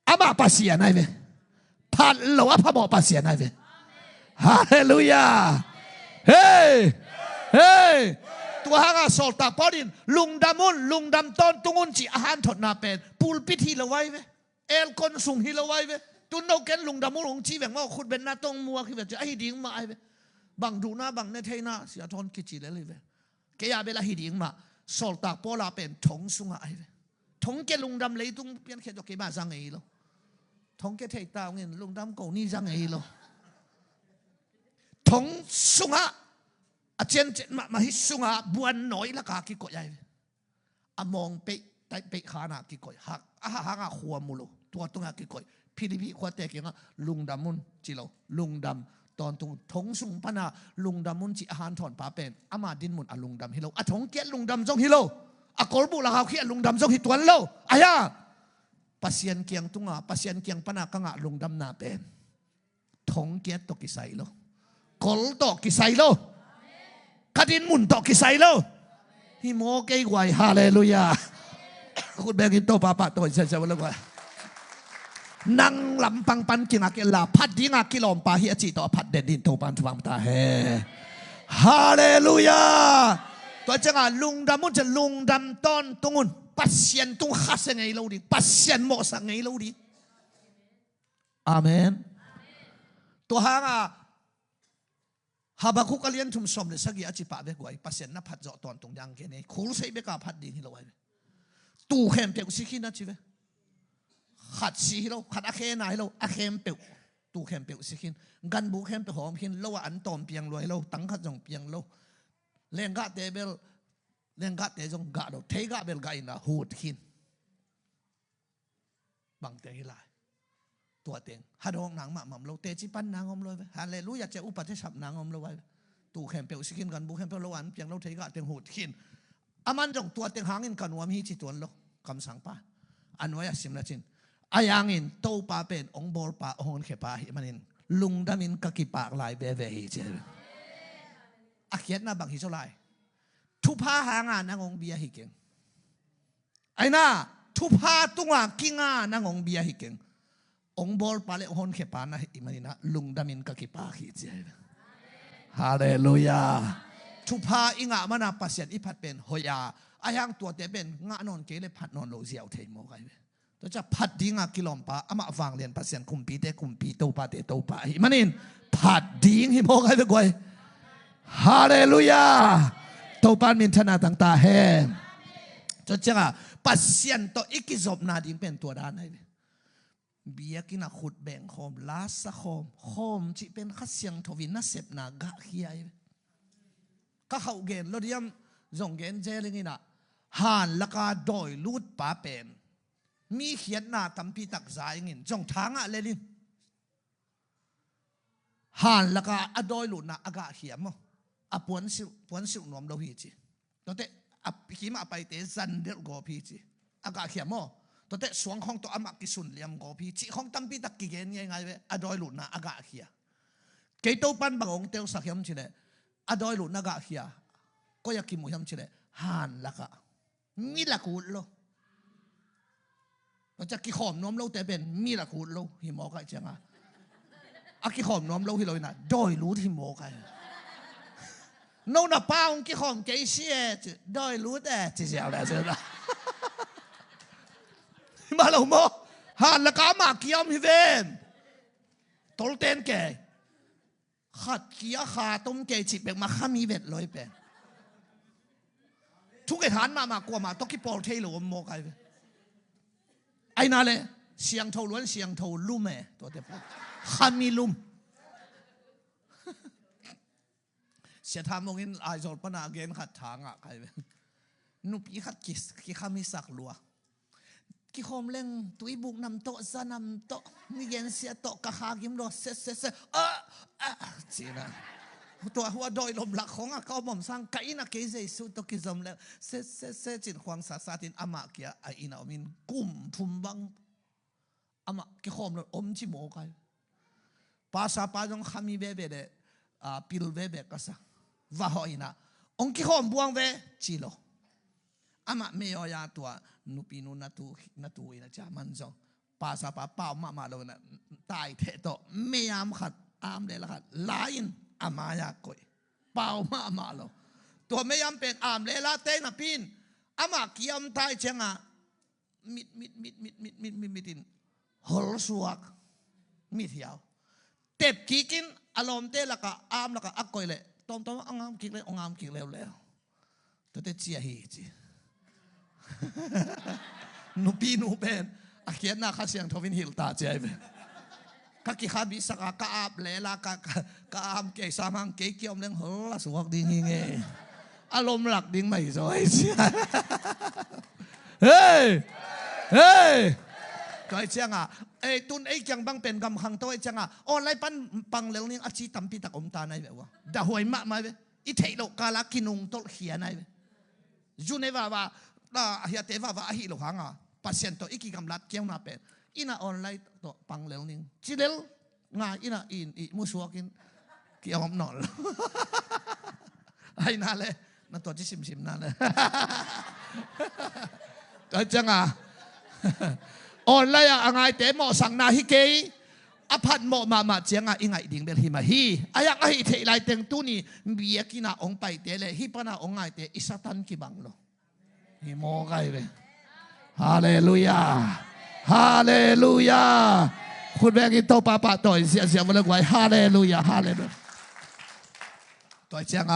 อามาปัสยันไงเว้ผัดเหล่าอ่ะพะบอกปัสยันไงเว้ฮาเลลูยาเฮ้ตัวหางาโซลตาปอดินลุงดามุนลุงดำต้นตุงุนจีอาหารถดนาเป็นปูลพิธีละไว้เว้เอลคนสุงฮิละไว้เว้ตุนเอาเกนลุงดามุนองจีแบ่งว่าคุณเป็นนาตงมัวคือแบบจะไอ้ดิ่งมาไอ้เว้บังดูหน้าบังในเทน่าเสียทอนกิจิเลยเว้แกยาเบลาฮิดิ่งมาโซลตาปอลาเป็นทงสุงไอ้เว้ทงเกลุงดำเลยตุงเปลี่ยนแค่ตัวเกบ้าจังไงล่ะทงเกเทตาเงินลุงดำกูนี่จังไงล่ะทงสุงะอาเจนมาฮิสุงะบวนน้อยละกากิโกยายอามองไปไปขานากิโกยหักหางหัวมุลตัวตรงกิโกยพิริพิขวดเตกิงะลุงดำมุนจิโลลุงดำตอนตรงทงสุงพนาลุงดำมุนจิอาหารถอนปาเป็นอามาดินมุนอลุงดำฮิโลทงเกลุงดำจงฮิโลกอลบุละเขาเขียลุงดำจงฮิตวันโลอายาปัสยันเกียงตุงะปัสยันเกียงปนากังะลุงดำนาเป็นทงเกียตกิไซโลกอลตกิไซโลคดินมุนตกิไซโลฮิโมเกยไวฮาเลลูยาคุณแบงกินโตปาปะโตเฉยๆวันละกว่านั่งลำปังปันกินอาเกลาพัดดิ้งอากิลอมปาฮิอจิโตพัดเดดินโตปันทวังตาเฮฮาเลลูยาตัวจังอ่ะลุงดำมุนจะลุงดำต้นตุงุนปัสยันตุงข้าเสงไงเราดิปัสยันโมสังไงเราดิอาเมนตัวหางอ่ะฮาบาคุกเลียนทุ่มสมเลยสักอย่างจิปะเบกไว้ปัสยันนับพัดเจาะตอนตรงยังแค่นี้คูลใส่เบกาพัดดิ้งฮิโลไว้ตู้เข้มเปียกสิขินะจิเวขัดสีฮิโลขัดอาเคนาฮิโลอาเคมเปียกตู้เข้มเปียกสิขินกันบุเข้มเปียกหอมขินโลว่าอันตอมเปียงรวยโลตั้งขัดจงเปียงโลเล่นกะเตเบล เรื่องกะเตจงกะดอกเทกะเบลกะอินะหูดขินบางเตงหลายตัวเตงฮัดองนางมะมัมโลเตจิปันนางอมเลยฮาเลลูยาเจอุปะเทฉับนางอมเลยไว้ตู่แคมเปลสิกินกันบุแคมเปลละวันเพียงเราเทกะเตงหูดขินอามันจงตัวเตงหางอินกันวามฮีจิตวนโลคำสั่งป้าอันไว้สิมละจินอายังอินโตป้าเป็นองบอลป้าองเขป้าฮิมันอินลุงดามินกะกิปากลายเบเวฮิเจอาเขียนนะบางฮิโซไลทุพาหางานางองเบียฮิเกงไอ้น่าทุพาตุงากิงานางองเบียฮิเกงองบอลป้าเลองเขป้านะฮิมันอินะลุงดามินกะกิปากฮิเจฮาเลลูยาทุพาอิงะมันนาปัสยันอิพัดเป็นฮอยาอายังตัวเตเป็นงะนอนเกเลพัดนอนโลเซียวเทโมไกตัวจะพัดดิ้งกิโลมปาอามาฟังเรียนปัสยันคุมปีเตคุมปีโตปาเตโตปาฮิมันอินพัดดิ้งฮิโมไกไปกวยฮาเลลูยาโตปานมินธนาต่างตาแห่ตัวจะปัสยันตัวอิกิจบนาดิ้งเป็นตัวด้านไหนเบียกินาขุดแบ่งโคมลาสโคมจิเป็นขัดเสียงทวินนัสเซบนากะเฮียก็เขาเกณฑ์เราเดียมส่งเกณฑ์เจริญนะหานละกาดอยลูดป้าเป็นมีเขียนหน้าตำปีตักสายเงินจงทางอะเลยลินหานละกาอดอยลูดนะอากาเขียมอ่ะปวนสิวนวมเราพีจีตัวเตะอ่ะขีมาไปเตะซันเดลโกพีจีอากาเขียมตัวเตะสวงของตัวอามากิสุนเลียมโกพีจีของตำปีตักกิเกณฑ์ยังไงเว้อดอยลูดนะอากาเขียเกยโตปันบางองเตลสักยามชิเลอดอยลูดนะอากาเขียก็อยากกินหมูยำชิเลหานละกะมีละกูดโลเราจะกินขอมน้อมโลแต่เป็นมีละกูดโลหิมอกันจังอ่ะอากินขอมน้อมโลที่เราเนี่ยดอยรู้หิมอกันโน่นน่ะป้าองกินขอมเกยเสียจะดอยรู้แต่จะเสียอะไรเสียละมาเราโมหานละกะมาเกี่ยมฮิเวนตอลเตนแกขัดเกียขาต้มเกยจิบแบบมาข้ามีเวทลอยเป็นทุกเหตุการณ์มากว่ามาต้องคิดปอลเทลโมกันไอ้นั่นเลยเสียงเท่าล้วนเสียงเท่าลุ่มเอตัวเด็กข้ามีลุ่มเสียทามงอินไอโซลปนาเกนขัดทางอ่ะใครนุปีขัดกิสกิข้ามีสักลัวกิคอมเล่งตุยบุกนำโตซานำโตนี่เย็นเสียโตกะหากิมโดเซจีนะตัวหัวดอยลมหลักของเขาบ่มสร้างไก่นักเกษตรสุดตกิจมแล้วเซจินควงสาสาตินอามาเกียไออินามินกุมทุมบังอามากิคอมเลยอมจิโมกันภาษาปาจงขามีเบเบเดปิลเบเบกัสว่าหอยนะองกิคอมบวงเวจิโลอามาเมียยาตัวนุปีนุนัตุอินะจามันจงภาษาปาเป่ามาโลนะตายเทโตเมียมขัดอามเดละขัดลายนอามายากอยเป่ามาโลตัวไม่ยำเป็นอามเลลาเตนะพินอามาเกียมไทยเชงะมิดินฮอลสวกมิเทียวเต็บกิกินอารมณ์เตละกะอามละกะอักกอยเลยตอมอังามกิกเลยองามกิกแล้วตัวเตเจียฮีจีนุปีนุเป็นอาเขียนหน้าข้าเสียงทวินหิลตาเจไปข้ากิขาบิสกากาบเลลากาอามเกยสามังเกยเกี่ยมเรื่องหัวสวกดิ้งเงยอารมณ์หลักดิ้งไม่สวยเฮ้ยก็ไอ้เจ้าไอ้ตุนไอ้จังบังเป็นกำขังตัวไอ้เจ้าออนไลน์ปังเร็วนี้อาชีพตั้มปีตะอมตาในแบบว่าด่าหวยมากไหมเว้ยอีเทโลกาลากินุงโตเขียนในเว้ยยูเนว่าเฮียเทว่าอาฮิโลหังปัสยันตัวอีกกำลัดเกี่ยวนาเป็นอินาออนไลน์ตัวปังเร็วนี้จีเร็วง่ายอินาอิมุสวกินเกี่ยวหอมหนอนไอ้นั่นเลยนั่นตัวที่ชิมนั่นเลยก็จังออนไลน์อะไรแต่หมอสั่งนาฮิเกยอภัดหมอมาเจียงอิงไงดิ่งเบลฮิมาฮีอายังไอเทไลเต็งตุนี่เบียกินาองไปเตเลยฮิปนาองไงเตอิสตันกิบังโลฮิโมไกเวฮาเลลูยาฮาเลลูยาคุณแม่กินโตปาต่อยเสียมาเลยไว้ฮาเลลูยาฮาเลลูยาต่อยเจียง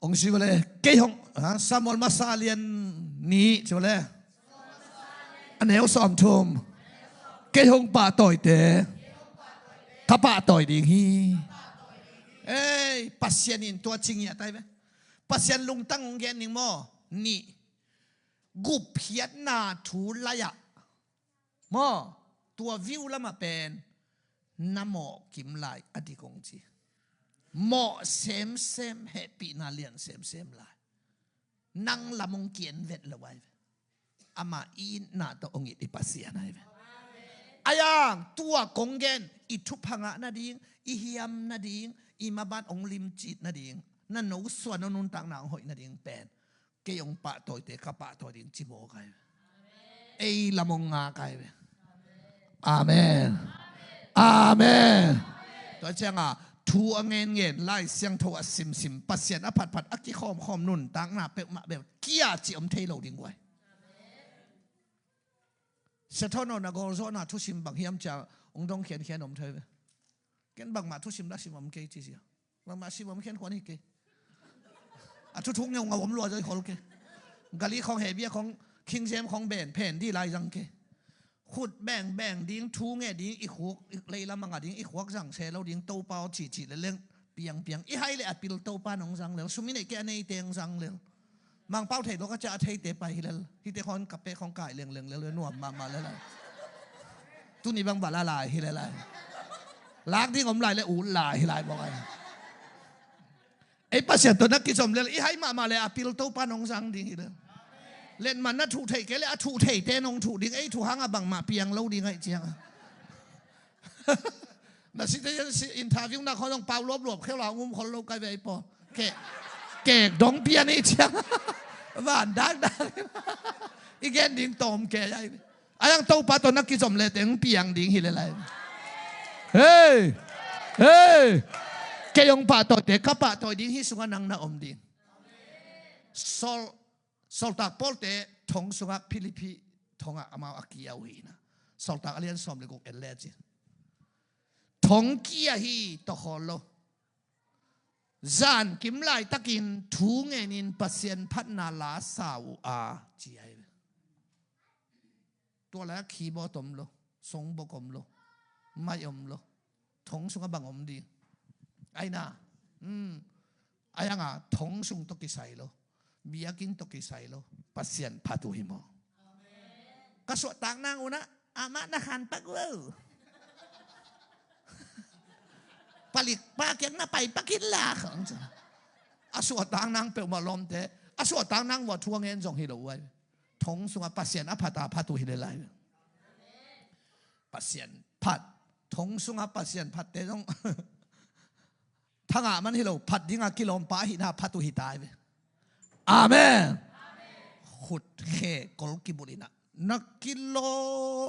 องค์สิวเลยเกี่ยงสามอลมาซาเลียนนี้ใช่ไหมอันเหนียวสอมทุมเกี่ยงป่าต่อยเตะถ้าป่าต่อยดิ่งฮีเอ้ยปัสเซียนินตัวจริงเนี่ยได้ไหม pasien lung tang ngen ning mo ni gup phiat na thu la ya mo tua view la ma pen na mo kim lai adi kong chi mo sem happy na lian sem lai nang lamong kien vet la wai ama in na to ong it ipasian ai ayang tua konggen ithupanga na ding ihiam na ding imabat ong lim chit na ding na no swan nun tang na hoi na ding pen ke yong pa toy te ka pa toy ding chimo kai ei lamong nga kai amen amen to changa thu angen lai siang tho sim pasien aphat aki khom nun tang na pe ma be kia chi om thei lo ding wai Setono na golzona tusim bang hiam cha ongdong khian om thoi ken bang ma tusim la simom ke chi sia bang ma simom khian kwani ke a thu thung ngong om lo jai khol ke gali khong he bia khong king sem khong ben pen di lai jang ke khut bang ding thu nge ding i khuk lei la manga ding i khwak jang se lo ding to pao chi le leng piang i hai le apil to pa nong jang le sumi ne ke nei teng jang le mangเป้าเทก็จะเทเตไปแล้วที่เตคอนกับเปของกายเรื่องแล้วนวมมาแล้วตุนี่บางบาลายฮิลายล้างที่งมลายแล้วอูลายฮิลายบอกไอ้ปัสเซียตัวนักกิจสมเลยไอ้ให้มาเลยอาปิลโตปานองสังดิ่งฮิลเล่นมันน่าถูเทแกเลยถูเทเตนองถูดิ่งไอ้ถูหางบังมาเปียงเล่าดิ่งไอ้เจียงแต่สิ่งที่อินทาวิวนักเขาต้องเป่ารวบเข้าเรางุ้มคนเราไกลไปไอ้ปอแกดองเปียนี่เชียงบ้านดักอีกแกดิ่งตอมแกใหญ่ไอ้ยังโตปาตัวนักกิจสมเลยแต่งเปียงดิ่งหิเลไรเฮ้แกยงปาตัวเด็กกับปาตัวดิ่งหิสุงนังนาอมดิ่งสอลตากปอลเตทงสุงพิลิปิทงอามาอักยาวีนะสอลตากอเลียนสอมเลยกูเอลเลจิทงกี้ฮีตะฮอลโลจานกิมไลตักินทูเงินินปัสเซียนพัฒนาลาสาวอาจีไอตัวแล้วขีบอตมโลสงบกมโลไม่อมโลทงสุงบังอมดีไอ้น่ะไอ้ยังอ่ะทงสุงตกิไซโลเบียกินตกิไซโลปัสเซียนพัตุหิโมกระสวดต่างนางอุนะอามานาคันปักเวอผลิตปาเกียงน่าไปปักกินลาของจ้ะอาสวดต่างนางเปลวมาล้อมเตะอาสวดต่างนางว่าทั่วเงินส่งฮิโลไว้ทงสุงปัสเซียนอภัตตาพัตุฮิเลไลปัสเซียนพัดทงสุงปัสเซียนพัดเตต้องทั้งอ่ะมันฮิโลพัดยิ่งกิโลมป้าหินาพัตุหิตายไปอาเมนขุดเขกลกิบุรินะนักกิโล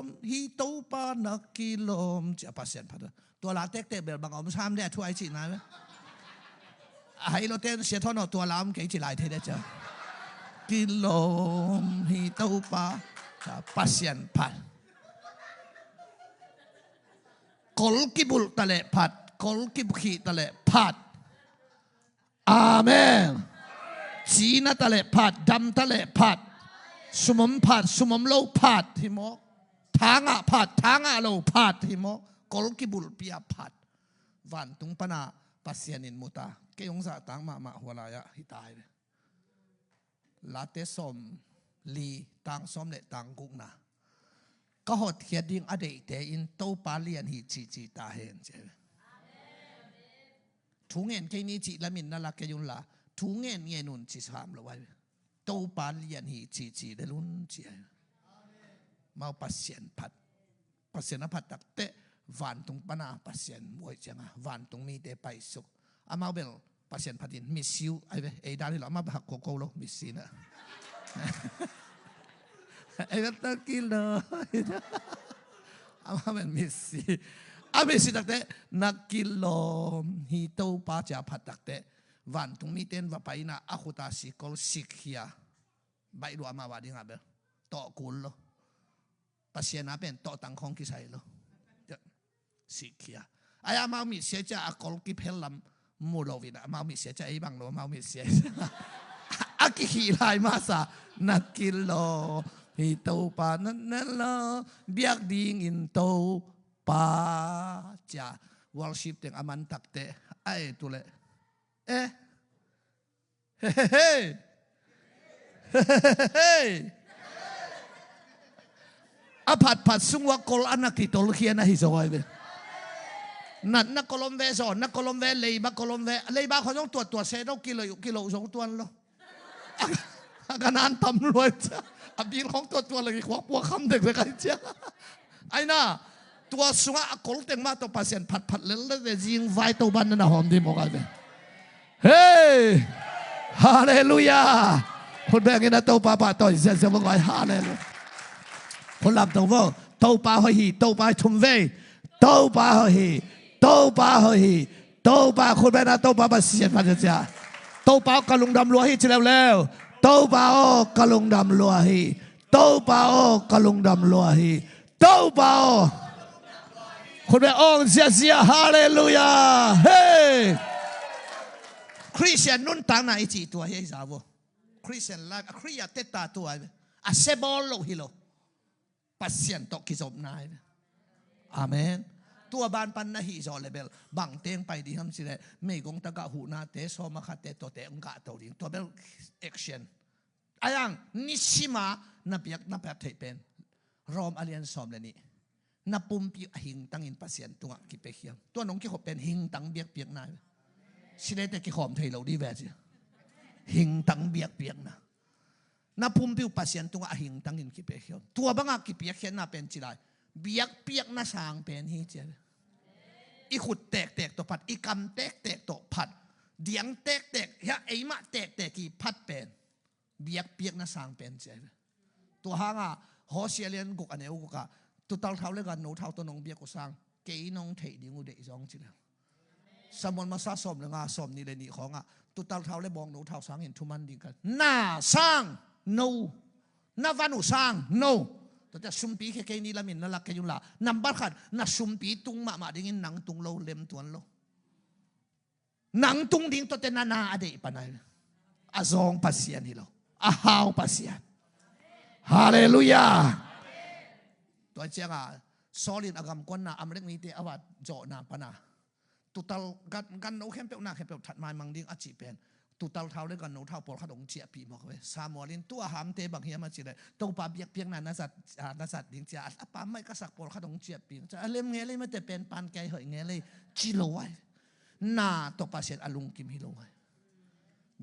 มฮิโตปานักกิโลมจะปัสเซียนพัดตัวลาเต็กเตะเบลบางอมชามเนี่ยทั่วไอจีนะไหมไอ้เราเต้นเสียท่อนตัวลามเก๋จีหลายเทเดจ้ะกิโลมฮิโตปาจะปัสเซียนพัดกลกิบุลตะเลพัดกลกิบุขีตะเลพัดอาเมนจีน่าตะเลพัดดำตะเลพัดสมมพัดสมมโลพัดที่มอทางอ่ะพัดทางอ่ะโลพัดที่มอกลกิบุลปียพัดวันตุงปนาปัสเซียนินมุตาเกยงสะตังมาหัวลายะฮิตายเลยลาเตสอมลีตังสอมเลตังกุกนาก็หดเขียดิ้งอดีตเตอินโตปาเลียนฮิจีตาเห็นเจ้ทุงเงินแค่นี้จีละมินนั่นละแกยุนละทุงเงินเงินุนจีสามละไว้โตปาเลียนฮิจีได้ลุ้นเจ้มาปัสเซียนพัดปัสเซียนพัดตักเตวันตรงปนาปัสเซียนมวยจังวันตรงมีเตไปสุกอามาเบลปัสเซียนพัดินมิซิวไอ้ดาริลอามาหักโกโก้โลมิซินะไอ้ก็ตะกี้เลยอามาเป็นมิซิอามิซิตักเตนักกิโลฮิโตปาจาพัดตักเตวันตรงมีเต้นว่าไปนะอาคุตาสิกอลสิกฮิยาใบรัวมาวาดิงาเบลต่อกุลโลปัสเซียนเป็นต่อตังของกิไซโลสิกฮิยาไอ้อามามิเสียจะอากอลกิเพลลัมมูโลวินะมามิเสียจะไอ้บังโลมามิเสียอากิฮิไลมาซานักกิโลฮิโตปานั่นละเบียกดิ่งอินโตปาจ้าวอลชิปเต็งอามันตักเตไอ้ตัวเล่ เฮ้เฮ้เฮ้อผัดซุงว่ากอลอันนักที่ตอลเขียนนะฮิโซไว้เว้นักกอลมเวสอนนักกอลมเวเลยบักกอลมเวเลยบักเขาต้องตัวเซโดกิโลสองตัวแล้วกันนั้นทำรวยจ้ะอบีของตัวเลยขวบปัวคำเด็กเลยกันจ้ะไอ้น่ะตัวสุงะกอลเต็งมาตัวพัศน์ผัดเล่นเลยจิงไฟตัวบ้านนั่นหอมดีมากเลยเฮ้ฮาเลลูยาคนแบงกินตัวป้าตัวเสียบอกว่าฮาเลลูยาคนรับตัวป้าเฮีตัวป้าทุ่มเวตัวป้าเฮีตัวป้าคนแบงตัวป้าเสียพันจ้ะตัวป้ากะลุงดำลัวฮีเฉลียวตัวป้ากะลุงดำลัวฮีตัวป้ากะลุงดำลัวฮีตัวป้าคนแบงองเสียฮาเลลูยาเฮ้คริสเตียนนุ่นต่างหน้าอีจีตัวเฮียสาวคริสเตียนไลฟ์คริยาเตตาตัวอาเซบอลโลฮิโลปัสเซียนตกิจบนายอาเมนตัวบ้านปันนะฮิจอเลเบลบังเตียงไปดีทำสิเลยไม่กงตะกะหูนาเตโซมาคาเตตัวเตองกะตัวดิ้งตัวเบลแอคชั่นอายังนิชิมานับยักนับแบบไทยเป็นรอมอาเลียนซอมเลยนี่นับปุ่มปีหิงตั้งอินปัสเซียนตัวกิเปเคียมตัวน้องกี่ขบเป็นหิงตั้งเบียกเปียกนายสิเลยแต่กี่ขอมไทยเราดีแวจิหิงตั้งเบียกเปียกนะนับปุ่มปีปัสเซียนตัวหิงตั้งอินกิเปเคียมตัวบางกิเปียกเขียนน่าเป็นจิไรเบียกเปียกน่าสางเป็นฮีเจอีขุดแตกตัวผัดอีกำแตกตัวผัดเดียงแตกฮะไอ้มะแตกกี่ผัดเป็นเบียกเปียกน่าสางเป็นเจตัวหางฮอเซียเลียนกุกอันเอวกุกะตัวเต่าเท้าเลยกันหนูเท้าตัวน้องเบียกกุสางเกยน้องเทดิ้งอุเดยจงจิแล้วสมมติมาซาสมเลยสมนี่เลยนี่ของตัวเต่าเท้าเลยบองหนูเท้าสางเห็นทุมันดีกันน่าสร้าง no น่าวันหนูสร้าง noตัวจะซุมปีแค่นี้ละมินนั่นละแค่ยุละนำบัตรขัดน่าซุมปีตุงมาดิ้งหนังตุงโลเล็มตัวโลหนังตุงดิ้งตัวเต็นนาอดีตปนัยอาซองปัสเซียนนี่เราอาฮาวปัสเซียนฮาเลลูยาตัวเจ้าสอลินอากรรมกวนน่ะอเมริกนี้เตอวัดโจนาปนาตุตัลกันโอเข้มเปียวนาเข้มเปียวถัดมามังดิ้งอจิเป็นตุตัลเท้าเลยกันหนูเท้าปอลขดงเจียปีบอกเว้สามอลินตัวหามเตบังเฮียมาจีเลยตัวปาเบียกเพียงนั้นนัสัตดิ้งเจียปาไม่กษักปอลขดงเจียปีจะเล่มเงี้ยเลยไม่แต่เป็นปานไก่เหยเงี้ยเลยจิโลไว้น่าตัวปาเสียอลุงกิมฮิโลไว้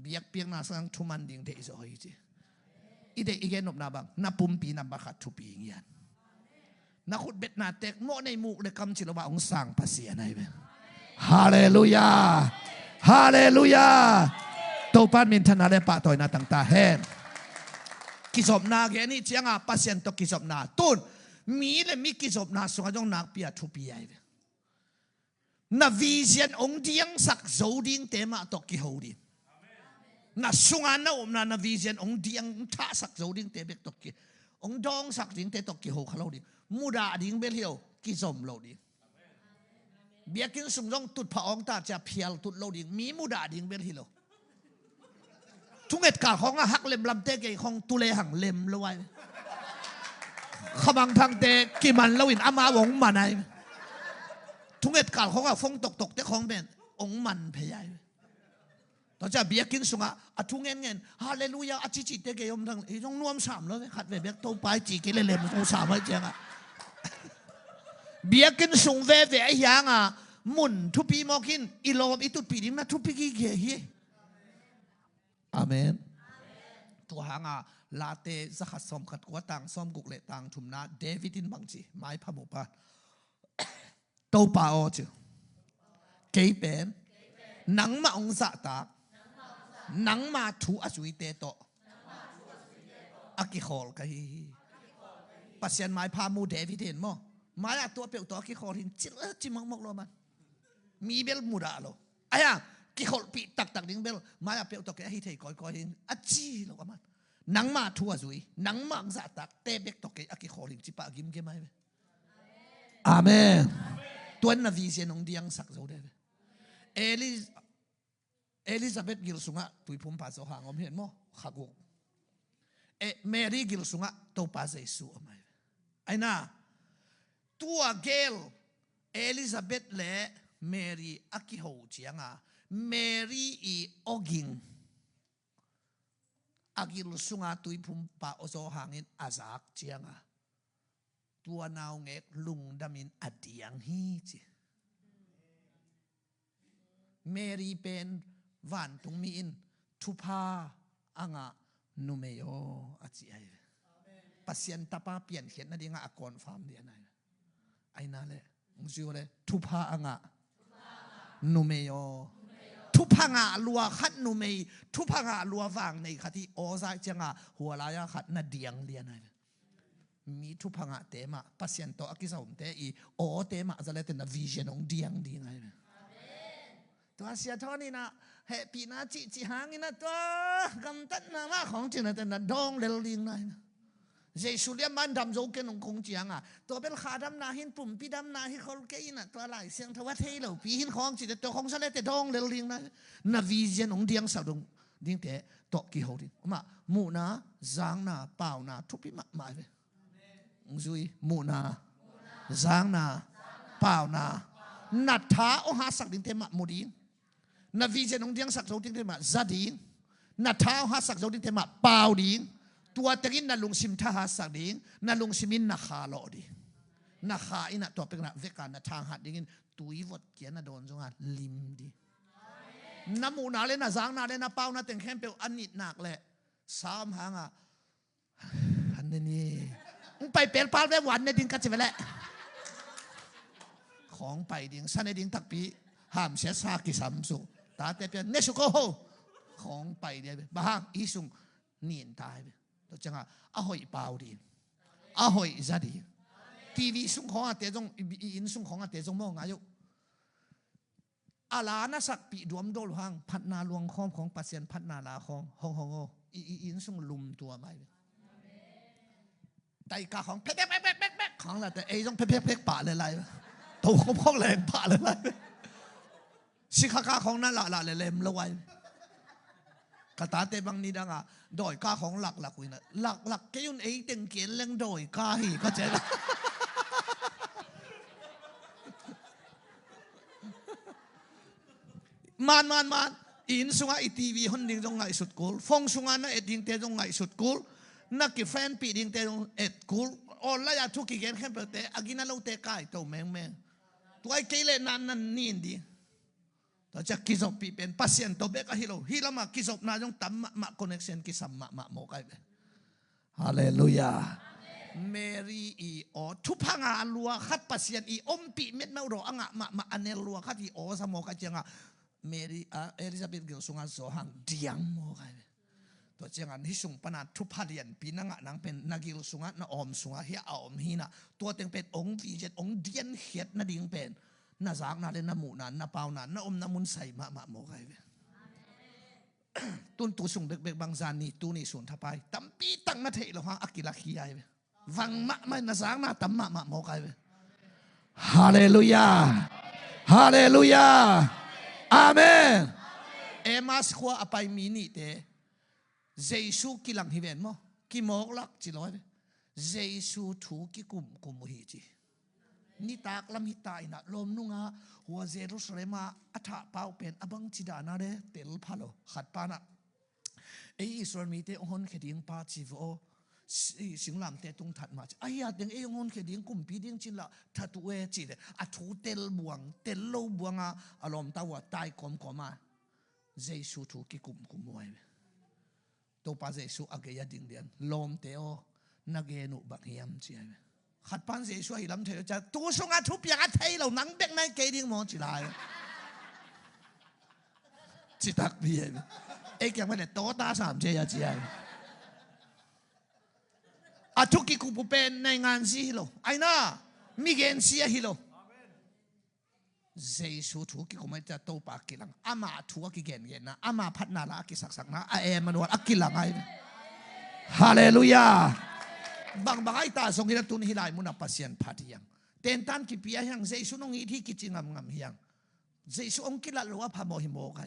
เบียกเพียงน่าสังทุมันดิ้งเดอิโซฮิจีอีเดอีเกนบนาบังนาปุ่มปีนาบักขัดทุปีเงี้ยนักขุดเบ็ดนาเตกโมในมุกเลยคำจิโลบะองสั่งภาษีอะไรเว้ฮาเลลูยาฮาเลลูยาตัวปานมินทนาเลปะต่อยนาต่างตาแห่กิจบนาแกนี่เจียงภาษีตัวกิจบนาตุนมีเลยมีกิจบนาส่งจงนักเปียทุปีไอเว้นาวิเชียนองค์เดียงสักโจดิ้งเตมาตกิโฮดิ้งนาสุงานนาอมนาวิเชียนองค์เดียงท่าสักโจดิ้งเตเบกตกิองค์ดองสักดิ้งเตตกิโฮขลุ่ดิ้งมูดาดิ้งเบลเฮียวกิจมโลดิ้งเบียกินสุงจงตุดพระองค์ตาจะเพียลตุดโลดิ้งมีมูดาดิ้งเบลเฮียวทุกเหตุการณ์ของหักเล็มลำเตะเกยของตุเลหังเล็มลอยขบังทางเตะกิมันลวินอามาวงมันไอทุกเหตุการณ์ของฟงตกเตะของเป็นองมันพยายตอนจะเบียกินสุงอ่ะทุกเงินฮาเลลูยาอจิจิเตะเกยมทั้งอีจงนวมสามเลยขัดเบียกโตไปจีกิเลเล็มโตสามไว้เจ้าเบียกินสุงเวไอ้ยังมุนทุปีมอกินอีโลมอีตุปีดิมาทุปีกี่เหี้ยอาเมนตัวหางลาเตจะขัดสมขัดกัวต่างสมกุกเลต่างทุมนาเดวิดินบังจีไม้พะมุปาโตปาอจือเกยเป็นหนังมาองศาตากหนังมาถูอสุยเตโตอากิโคลกันปัสยันไม้พามูเดวิดินมั้งไม้ตัวเปียวตัวอากิโคลหินจิมังมกโลมันมีเบลมูดาโลไอ้ยังกิโคลปีตักดิ้งเบลมาเปียวตัวแกให้เทยก้อยหินอาจีโลกมันหนังมาทัวซุยหนังมาองศาตักเตเบกตัวแกอากิโคลหินจิปะกิมเกมายอาเมนตัวนั้นวิเศษองเดียงสักโจเดเอลิซาเบธกิลสุงะตุยพุ่มพาโซหางอมเห็นมั้งขักุเมรี่กิลสุงะตัวพาเซซูอมาไอ้น่ะตัวเกลเอลิซาเบธและเมรี่อากิโฮเจียงเมรี่อีโอกิง agil sunga tui phumpa oso hangin azak chianga tua naw ngek lung damin adiang hi chi Mary pen van tung mi in thupa anga numeyo achi ai pasien tapa pian khian na dinga akon farm dia nai ai na le ngsiu le thupa anga numeyo thupa nga lua khat numei thupa nga lua wang nei khati oza changa hualaya khat na diang dia nai mi thupa nga tema pasien to akisaum te I o tema azale te na vision ong diang di ngaiตัวเสียทอนี่นะเฮปีนาจิหางนี่นะตัวกำตัดนามาของจริงนะแต่นะดองเดลลิงนะเจสุเลียมันดำโจเกนองคงเจียงอ่ะตัวเป็นขาดำนาหินปุ่มปีดำนาหิคอลเกยนะตัวหลายเสียงทวัดเทเหล่าปีหินของจิตตัวของฉันเลยแต่ดองเดลลิงนะนาวิเจนองเดียงสาวดงดิ้งแต่ตอกกี่หัวดิมามูนาจางนาเปล่านาทุบปีมาไปจุยมูนาจางนาเปล่านานัดท้าโอหาสักดิ้งเทมามูดินาวิเจนองเดียงสักโจดิ้งเทมาซาดิ้งนัดท้าโอหาสักโจดิ้งเทมาเปล่าดิ้งตัวตะกินนาลุงซิมท่าหาสักดิ้งนาลุงซิมินนาคาโลดินาคาอินะตัวเป็นนาเวกันนาทางหัดดิ้งตุยวดเกียนนาโดนจงหัดลิมดิน้ำมูนาเลนาจางนาเลนาเป้านาเต็งแคมเปลอันนิดหนักแหละสามหางอ่ะอันนี้ไปเปลี่ยนปาลไปวันในดิ้งกัดจะไปแหละของไปดิ้งสันในดิ้งตักปีห้ามเสียซากิสัมสุตาเตเปียนเนสุโกโฮของไปเดียวบ้างอีสุงเนียนตายไปตัวจังอ่ะอ่ะหอยเปล่าดีอ่ะหอยจะดีทีวีสุงของอ่ะเตจงอินสุงของอ่ะเตจงมองอายุอาลานะสักปีดวมโดลหังพัฒนาลวงคอมของปัสเซียนพัฒนาลาของห้องโออินสุงลุมตัวไม่ไตกาของเป๊กของละแต่ไอ้ต้องเป๊กป่าเลยไรตัวของพ่อแรงป่าเลยไรสิขากาของนั่นละเลยเล็มละไว้กระตาเตบังนี่ดังอ่ะดอยกาของหลักวินะหลักแกยุ่นไอ้เต็งเกียนเล่งดอยกาหีก็เจ๊ละมันอินสุงไอทีวีคนดิ้งจงไงสุดกูลฟงสุงนะเอ็ดดิ้งเตจงไงสุดกูลนักกิแฟนปีดิ้งเตจงเอ็ดกูลออนไลน์ทุกกิเกนแค่เปิดเตะอากินาเราเตะไก่ตัวแมงตัวไอ้เกลเลนั่นนี่ดีตัวจะกิจบปีเป็นพัศยันตัวเบกฮิโลมากิจบน่าจงตั้มมาคอนเนคชั่นกิสัมมาโมกันฮาเลลูยาเมรีอีโอทุพังอาลัวขัดพัศยันอีอมปีเม็ดเมื่อรออ่างมาอันเนลัวขัดอีโอสมโมกันจังเมรีเอลิซาเบธเกิลสุงาโซหังเดียงโมกันตัวเจ้างันที่สุงปนัดทุพาเดียนปีนังนังเป็นนักกิลสุงานาอมสุงาเฮียอมฮีนะตัวเต็งเป็นองค์วิเจตองค์เดียนเขียดนาดิ่งเป็นนาจางนาเลนาหมูนานาเปานานาอมนามุนใส่มาโมกันตุนตัวสุงเบกบางจานี่ตัวนี่สุนทับไปตั้มปีตั้งนาเทลหังอักิลักฮีไอวังไม่นาจางนาตั้มมาโมกันฮาเลลูยาฮาเลลูยาอาเมนเอมาสขัวอภัยมินิเตเจสุกิลังฮิเวนโมกิโมกลักจิลอยเจสุถูกิกุมหิจินี่ตากลำหิตายนะลมนุ่งหัวเจรุสเลมาอัฐเปาเป็นอบังจิดานาเรเตลพาโลขัดปานะเออิสราเอลมีเตองค์เขดิงปาจิโวสิงหลังเตตุงถัดมาไอ้ยาเดงเองค์เขดิงกุมปีดิงจิละทัดเวจิเดอัฐูเตลบวงเตลโลบวงอารมณ์ตาวตายกอมมาเจสุถูกิกุมไว้ตัวป้าเจสุอาเกียดิ่งเดียนลมเตโอนักเกนุบักเฮียมจีไอขัดปันเจสุให้ลำเทจะตัวสงอาทุบอย่างไทยเราหนังเด็กในเกดิ่งมองจีไรจิตักเบียเอ็กยังไม่ได้โตตาสามเจียจีไออาทุกิกุปเป็นในงานซีฮิโลไอ้น่ามีเกณฑ์เสียฮิโลเจสุถูกกิคุไม่จะโตปากกิลังอามาถูกกิเกนนะอามาพัฒนาละกิสักนะเอมันวัดกิลังไงฮาเลลูยาบางไอ้ตาส่งที่ตุนฮิไลมุนับพัศยันพัดยังเต็นตันกิปียังเจสุนงอีที่กิจิงงามยังเจสุองกิลัลว่าพามโมหิโมไง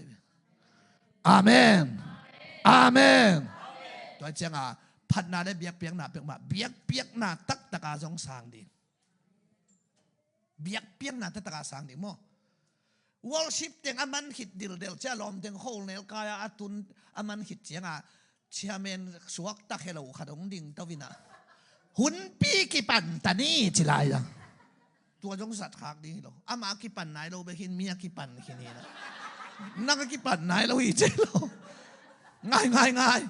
อาเมนอาเมนตัวเจ้าพัฒนาได้เบียกเปียกหนาเปียกมาเบียกเปียกหนาตักตะกาจงสางดีเบียกเปียกหนาตักตะกาสางดีมั้งวอลชิปเต็งอามันหิดดิลเดลเจ้าลมเต็งโฮลเนลกายอาตุนอามันหิดเจียง เชียเมนสวกตะเคโลขดงดิ่งตะวินะหุ่นปีกิปันตานี่จิลายจังตัวจงสัตว์ขากดีหรออามากิปันไหนเราไปเห็นเมียกิปันแค่นี้นะนักกิปันไหนเราอีเจเราง่าย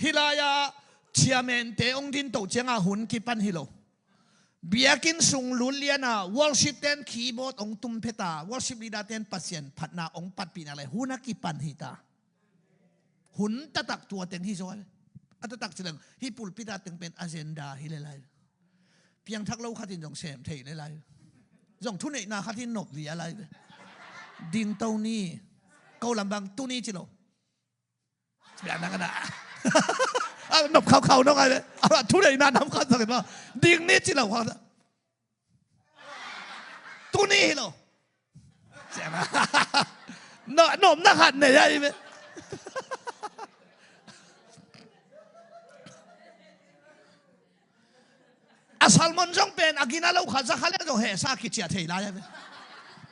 ฮิลายาเชียเมนเตองดินโตเจียงอาหุ่นกิปันฮิโลเบียกินสุงลุนเลียนะวอลชิปเต้นคีย์บอร์ดองตุมเพตาวอลชิปลีดาเต้นปัสเซียนผัดนาองปัดปีนอะไรหุ่นกิปันฮิตาหุ่นตะตักตัวเต็งฮิโซยอัตตักเสด็จฮิปุลพิตาตึงเป็นอเจนดาฮิเลไลเพียงทักเล่าขัดินจงเสมเทเลไลจงทุนเอกนาขัดินนกหรืออะไรดิงเต้านี่เกาลำบางตุนี่จิโลแบบนั้นกันนะนบเขาน้องอะไรทุเรศนานำเขาสักว่าดิ่งนี่จิเราเขาตุนี่เหรอเสียนะนมนักขัดเนี่ยใช่ไหมอาสัลมอนจงเป็นอากินาเราขาจะขาเล่นจงเฮซาคิดเชียเทยไรใช่ไหม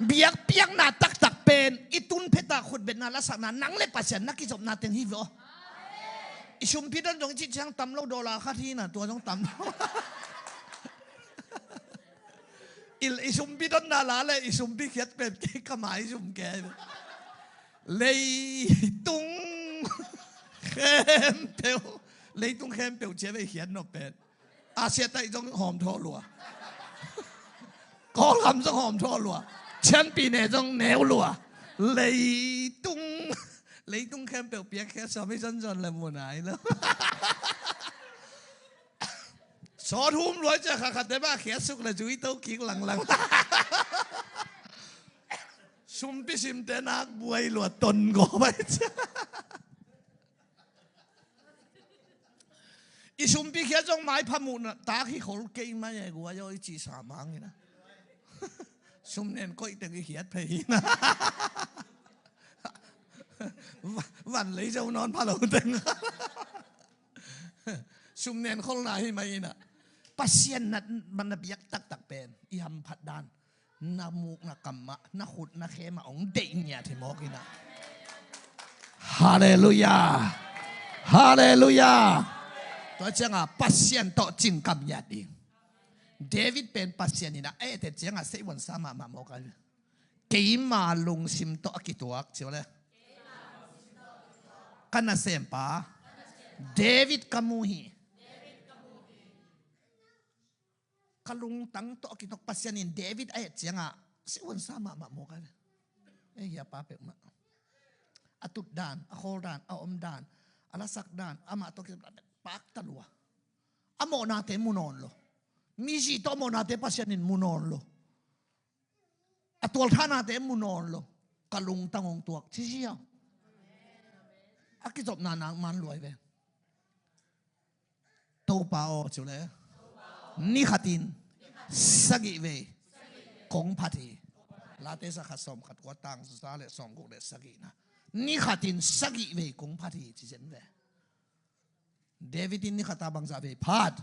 เบียกเปียกนาตักเป็นอิตุนเพตาขุดเป็นนาลักษณะนังเล็บปัสเซนนักกิจบนาเต็งฮิโวอิชุมพิดันจงจิตช่างตำเล่าโดลาค่าที่น่ะตัวจงตำอิชุมพิดันนาลาเลยอิชุมพิเขียดเป็นเก่งขมายอิชุมแกเลยตุงเข้มเปียวเลยตุงเข้มเปียวเชื่อไปเขียนนกเป็ดอาเซียนไต้จงหอมทอหลัวก็ทำจงหอมทอหลัวฉันปีเนี่ยจงแนวหลัวเลยตุง你都看表别看上面真正来冇奶了，所ทุ่มร้อยจะขัดแต่บ้าแขสุกเลยจุยเต้ากิ้งหลังซุ่มพิชิมแต่นักบวยหลวดตนก็ไปอีซุ่มพิแค่จงไม้พมุนตาขี้ขลเก่งมาใหญ่กว่าย่อยจีสามังนะซุ่มเน้นก็อีแต่งเขียดเพย์นะวันเลยจะนอนพาเราเต็งชุมเนียนคนไหนไม่น่ะปัสเซียนนัดมันเบียกตักเป็นอีหำผัดดานนามุกนักกรรมะนักขุดนักเขมาองเดียเนี่ยที่มอกินะฮาเลลูยาฮาเลลูยาตัวเจ้าปัสเซียนต่อจริงกำยัดดิเดวิดเป็นปัสเซียนนี่นะแต่เจ้าเสวันสามารถมาโมกันกี่มาลงซิมต่อกี่ตัวเจ้าเลยกันน่ะเสมป้าเดวิดกัมูฮีกลุงตั้งโตกินตกปัสยานินเดวิดเจียงสิวันสามารถมาโมกันอย่าป้าเปิดมาตุดดานโคดานอมดานอลาสักดานมาตกินปากตะลัวโมนาเตมุนอนโลมีจีโตโมนาเตปัสยานินมุนอนโลตัวท่านาเตมุนอนโลกลุงตั้งองตัวชี้เชี่ยวกิจบนานมันรวยไปโตป่าโอจุเลยนี่ขัดินสกิเวกงพัทีลาเตสขัดสมขัดกวาตังสุดท้ายเลยสองกุเดสกินะนี่ขัดินสกิเวกงพัทีจีเจนเวเดวิดินนี่ขัดตาบังซาเวพัด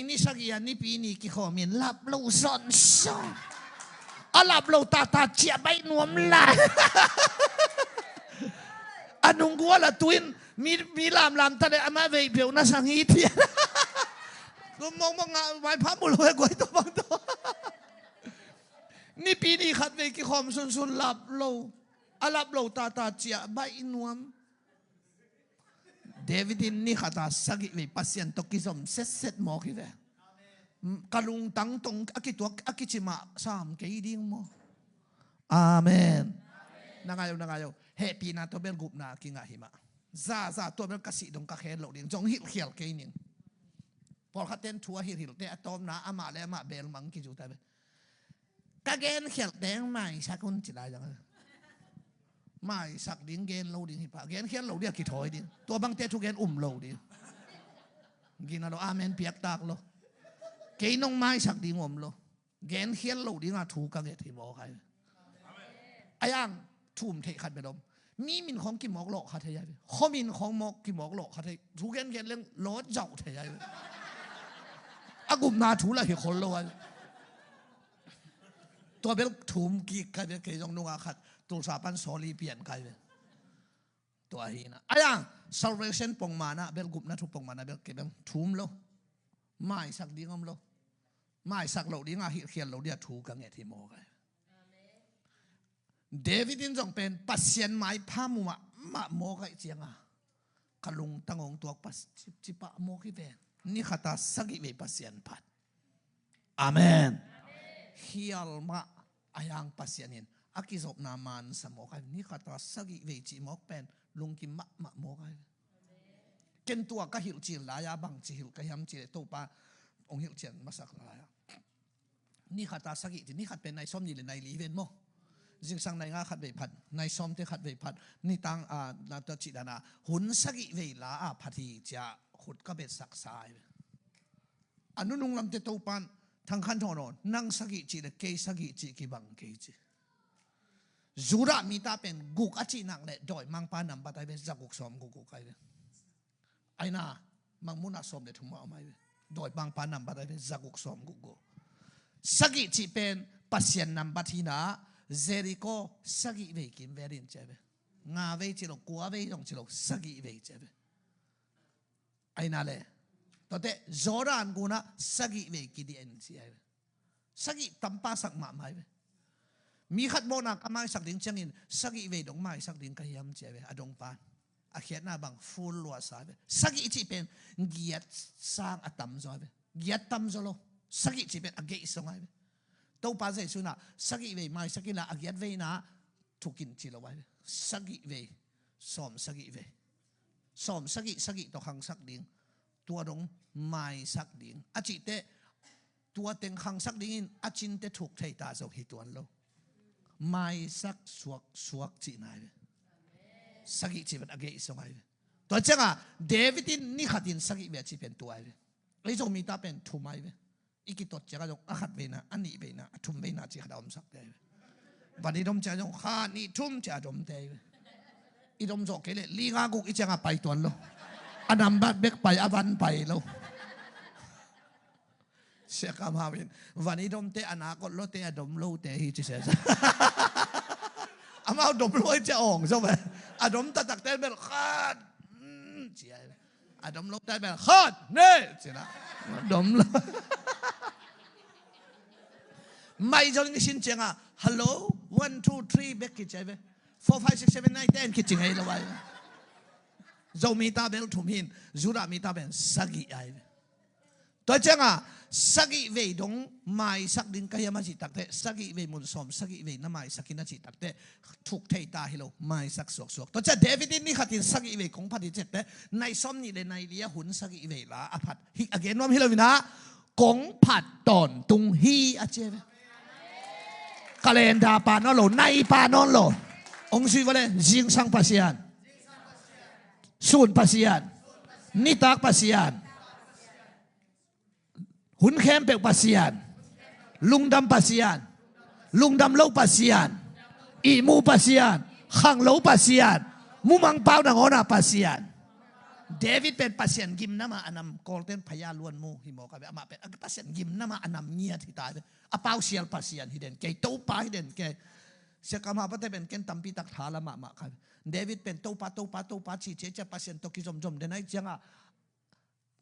นี่สกิอันนี่ปีนี้กี่ข้อมีลับโลซอนซอนลับโลตาเจียใบนวมลายอันนุ่งกัวละตุนมีลามทะเลอามาเวเปียวน่าสังหิตเนี่ยก็มองไว้พับมุลอยกวยตัวบางตัวนี่ปีนี้ขัดเวกิคอมสุนหลับโลลับโลตาเจียใบนวมเดวิดินนี่ขัดสักเวปัสยันตกิสมเสร็จหมอกี่เวกลุงตั้งตรงกิตัวกิจิมาสามเกยดิ้งโมอาเมนนางายเฮปีนาตัวเป็นกุบนากิงาหิมะซาตัวเป็นกสิดงกะเขนโลดิงจงหิลเขียลเกนิงพอขัดเต้นทัวหิลเตะตอมนาอามาและมาเบลมังกิจูแต่กะเกนเขียลแดงไม่สักคนจิตได้ยังไม่สักดิ้งเกนโลดิงหิปะเกนเขียลโลเดียกิถอยดิตัวบางเตะทุกเกนโลดิกินอะไรอาเมนเปียกตากโลเกนน้องไม้สักดิ้งโลเกนเขียลโลดิงอาถูกกะเกที่บอกใครไอ้ยังทุ่มเทขัดไปดมมีมินของกิมอกโลกขัดเทียไปข้อมินของมอกกิมอกโลกขัดเทียทุกเกนเรื่องรถเจ้าเทียไปอากุมนาถูละเหคนโลวตัวเป็นทุ่มกีกันเกยจงนุ่งอาขัดตัวสาปันโซลีเปลี่ยนกันตัวฮีนะไอ้ยัง salvation ปงมานะเบลกุบนะทุปงมานะเบลเก็บทุ่มโลไม่สักดิ้งอมโลไม่สักเหล่าดิ้งอาหิเขียนเหล่าเดียถูกังเงที่โมกันเดวิดินจงเป็นปัสเซียนไม้พามุมาโมกันเจียงอ่ะขลุงตั้งองตัวปัสจิปะโมกิเวนนี่ขัดตาสักอีเวปัสเซียนพัดอาเมนเฮียลมาอายังปัสเซียนินอากิศบนามันสมกันนี่ขัดตาสักอีเวจิโมกเป็นลุงกิมะโมกันเกินตัวก็หิวจีลายาบังจีหิวก็ยำจีตัวปาองหิวเจียนมาสักลายนี่ขัดตาสักอีนี่ขัดเป็นในส้มนี่หรือในลีเวนโมจึงสั่งในงาขัดเวพัดในซ้อมที่ขัดเวพัดนี่ตั้งนาตจิดานาหุ่นสักิเวลาพัดที่จะขุดก็เป็นสักสายอนุนุงลำเตตูปันทางขันทอนนั่งสักิจิเลเกยสักิจิกิบังเกยจิจูระมีตาเป็นกุกอจินังเลยดอยมังปานัมปะไตเป็นจักกุกซ้อมกุกไกเลยไอ้น่ามังมุนาซ้อมเลยทุ่มเอาไม่ดอยมังปานัมปะไตเป็นจักกุกซ้อมกุกสักิจิเป็นปัสเซียนนัมปะทีนาเจริโกสักิเวกิมเวรินเจเบงาเวจิโลกัวเวจงจิโลสักิเวเจเบไอ้นั่นเลยตอนเตจอร์แดนกูนะสักิเวกิดีเอ็นซีไอเบสักิตั้มป้าสักมาไม่เบมีขัดโบนักไม่สักดิ้งจังอินสักิเวดงไม่สักดิ้งก็ยำเจเบอดงปานอาเขียนหน้าบังฟูลลัวสายเบสักิจิเป็นเกียรติสร้างอตัมจอยเบเกียรติตัมจโลสักิจิเป็นอเกยสงไอเบตัวป้าเจสุนะสักิเวไม่สักิละอเกียรติเวนะทุกินจิโลไว้สักิเวซ้อมสักิเวซ้อมสักิตัวขังสักดิ้งตัวดงไม่สักดิ้งอาจิเตตัวเต็งขังสักดิ้งอาจินเตถูกไทยตาจกหิตวันโลไม่สักสวกจีนายสักิจีเป็นอเกยสงไอตัวเจ้าเดวิดินนี่ขัดินสักิเวจีเป็นตัวไอไอ้จงมีตาเป็นทุ่มไออีกิตดเจ้าจงอาขัดเวนะอันนี้เวนะทุ่มเวนะจีขัดอมสักได้วันนี้ดมเจ้าจงข้านี่ทุ่มเจ้าดมได้อีดมจกเกลลีงากุกอีเจ้าไปตัวโลอันนั้นบัดเบกไปอวันไปโลเสียกามาวินวันนี้ดมเตอนาคตโลเตอดมโลเตฮิจิเสสอามาดมโลจะอ่องใช่ไหมอดมตะตักเต้นแบบขาดเจียอดมโลได้แบบขาดเน่เจียนะดมโลไม่จงชินเจียงอ่ะ hello 1 2 3เบกกิจใช่ไหม4 5 6 7 8 9 10กิจไงละวะโจมีตาเบลทุ่มหินจูรามีตาเป็นสักิไอตัวเจ้าสักิเวดงไม่สักดิ้งก็ยังมาจิตตักเตสักิเวมุนสมสักิเวน้ำไม่สักินาจิตตักเตถูกเทตาฮิโลไม่สักสวกตัวเจ้าเดวิดนี่ขัดสักิเวของพัดเจ็ดเตในซ้อมนี่เลยในเลียหุ่นสักิเวละอภัดฮิอเกนว่าฮิโลวินะกงผัดตอนตุงฮีอาเจเวกาเลนดาปานอโลในปานอโลองค์สิวะเลยจิงสังปัสยานสูนปัสยานนิตักปัสยานหุ่นเข้มเป็กปัสยานลุงดำปัสยานลุงดำเล่าปัสยานอีมูปัสยานขังเล่าปัสยานมูมังเปาหนังอนาปัสยานเดวิดเป็นปัสยานกิมน้ำมาอันนำกอลเต้นพยาล้วนมูฮิโมกับอามาเป็นปัสยานกิมน้ำมาอันนำเงียที่ตายไปอาเปาเสียลปัสยานฮิเดนเกยโตปาฮิเดนเกยเสียกามาปะเตเป็นเกนตัมปีตักทาละมาครับเดวิดเป็นโตปาชีเจจะปัสยานตกิจมเดนไอจังอ่ะ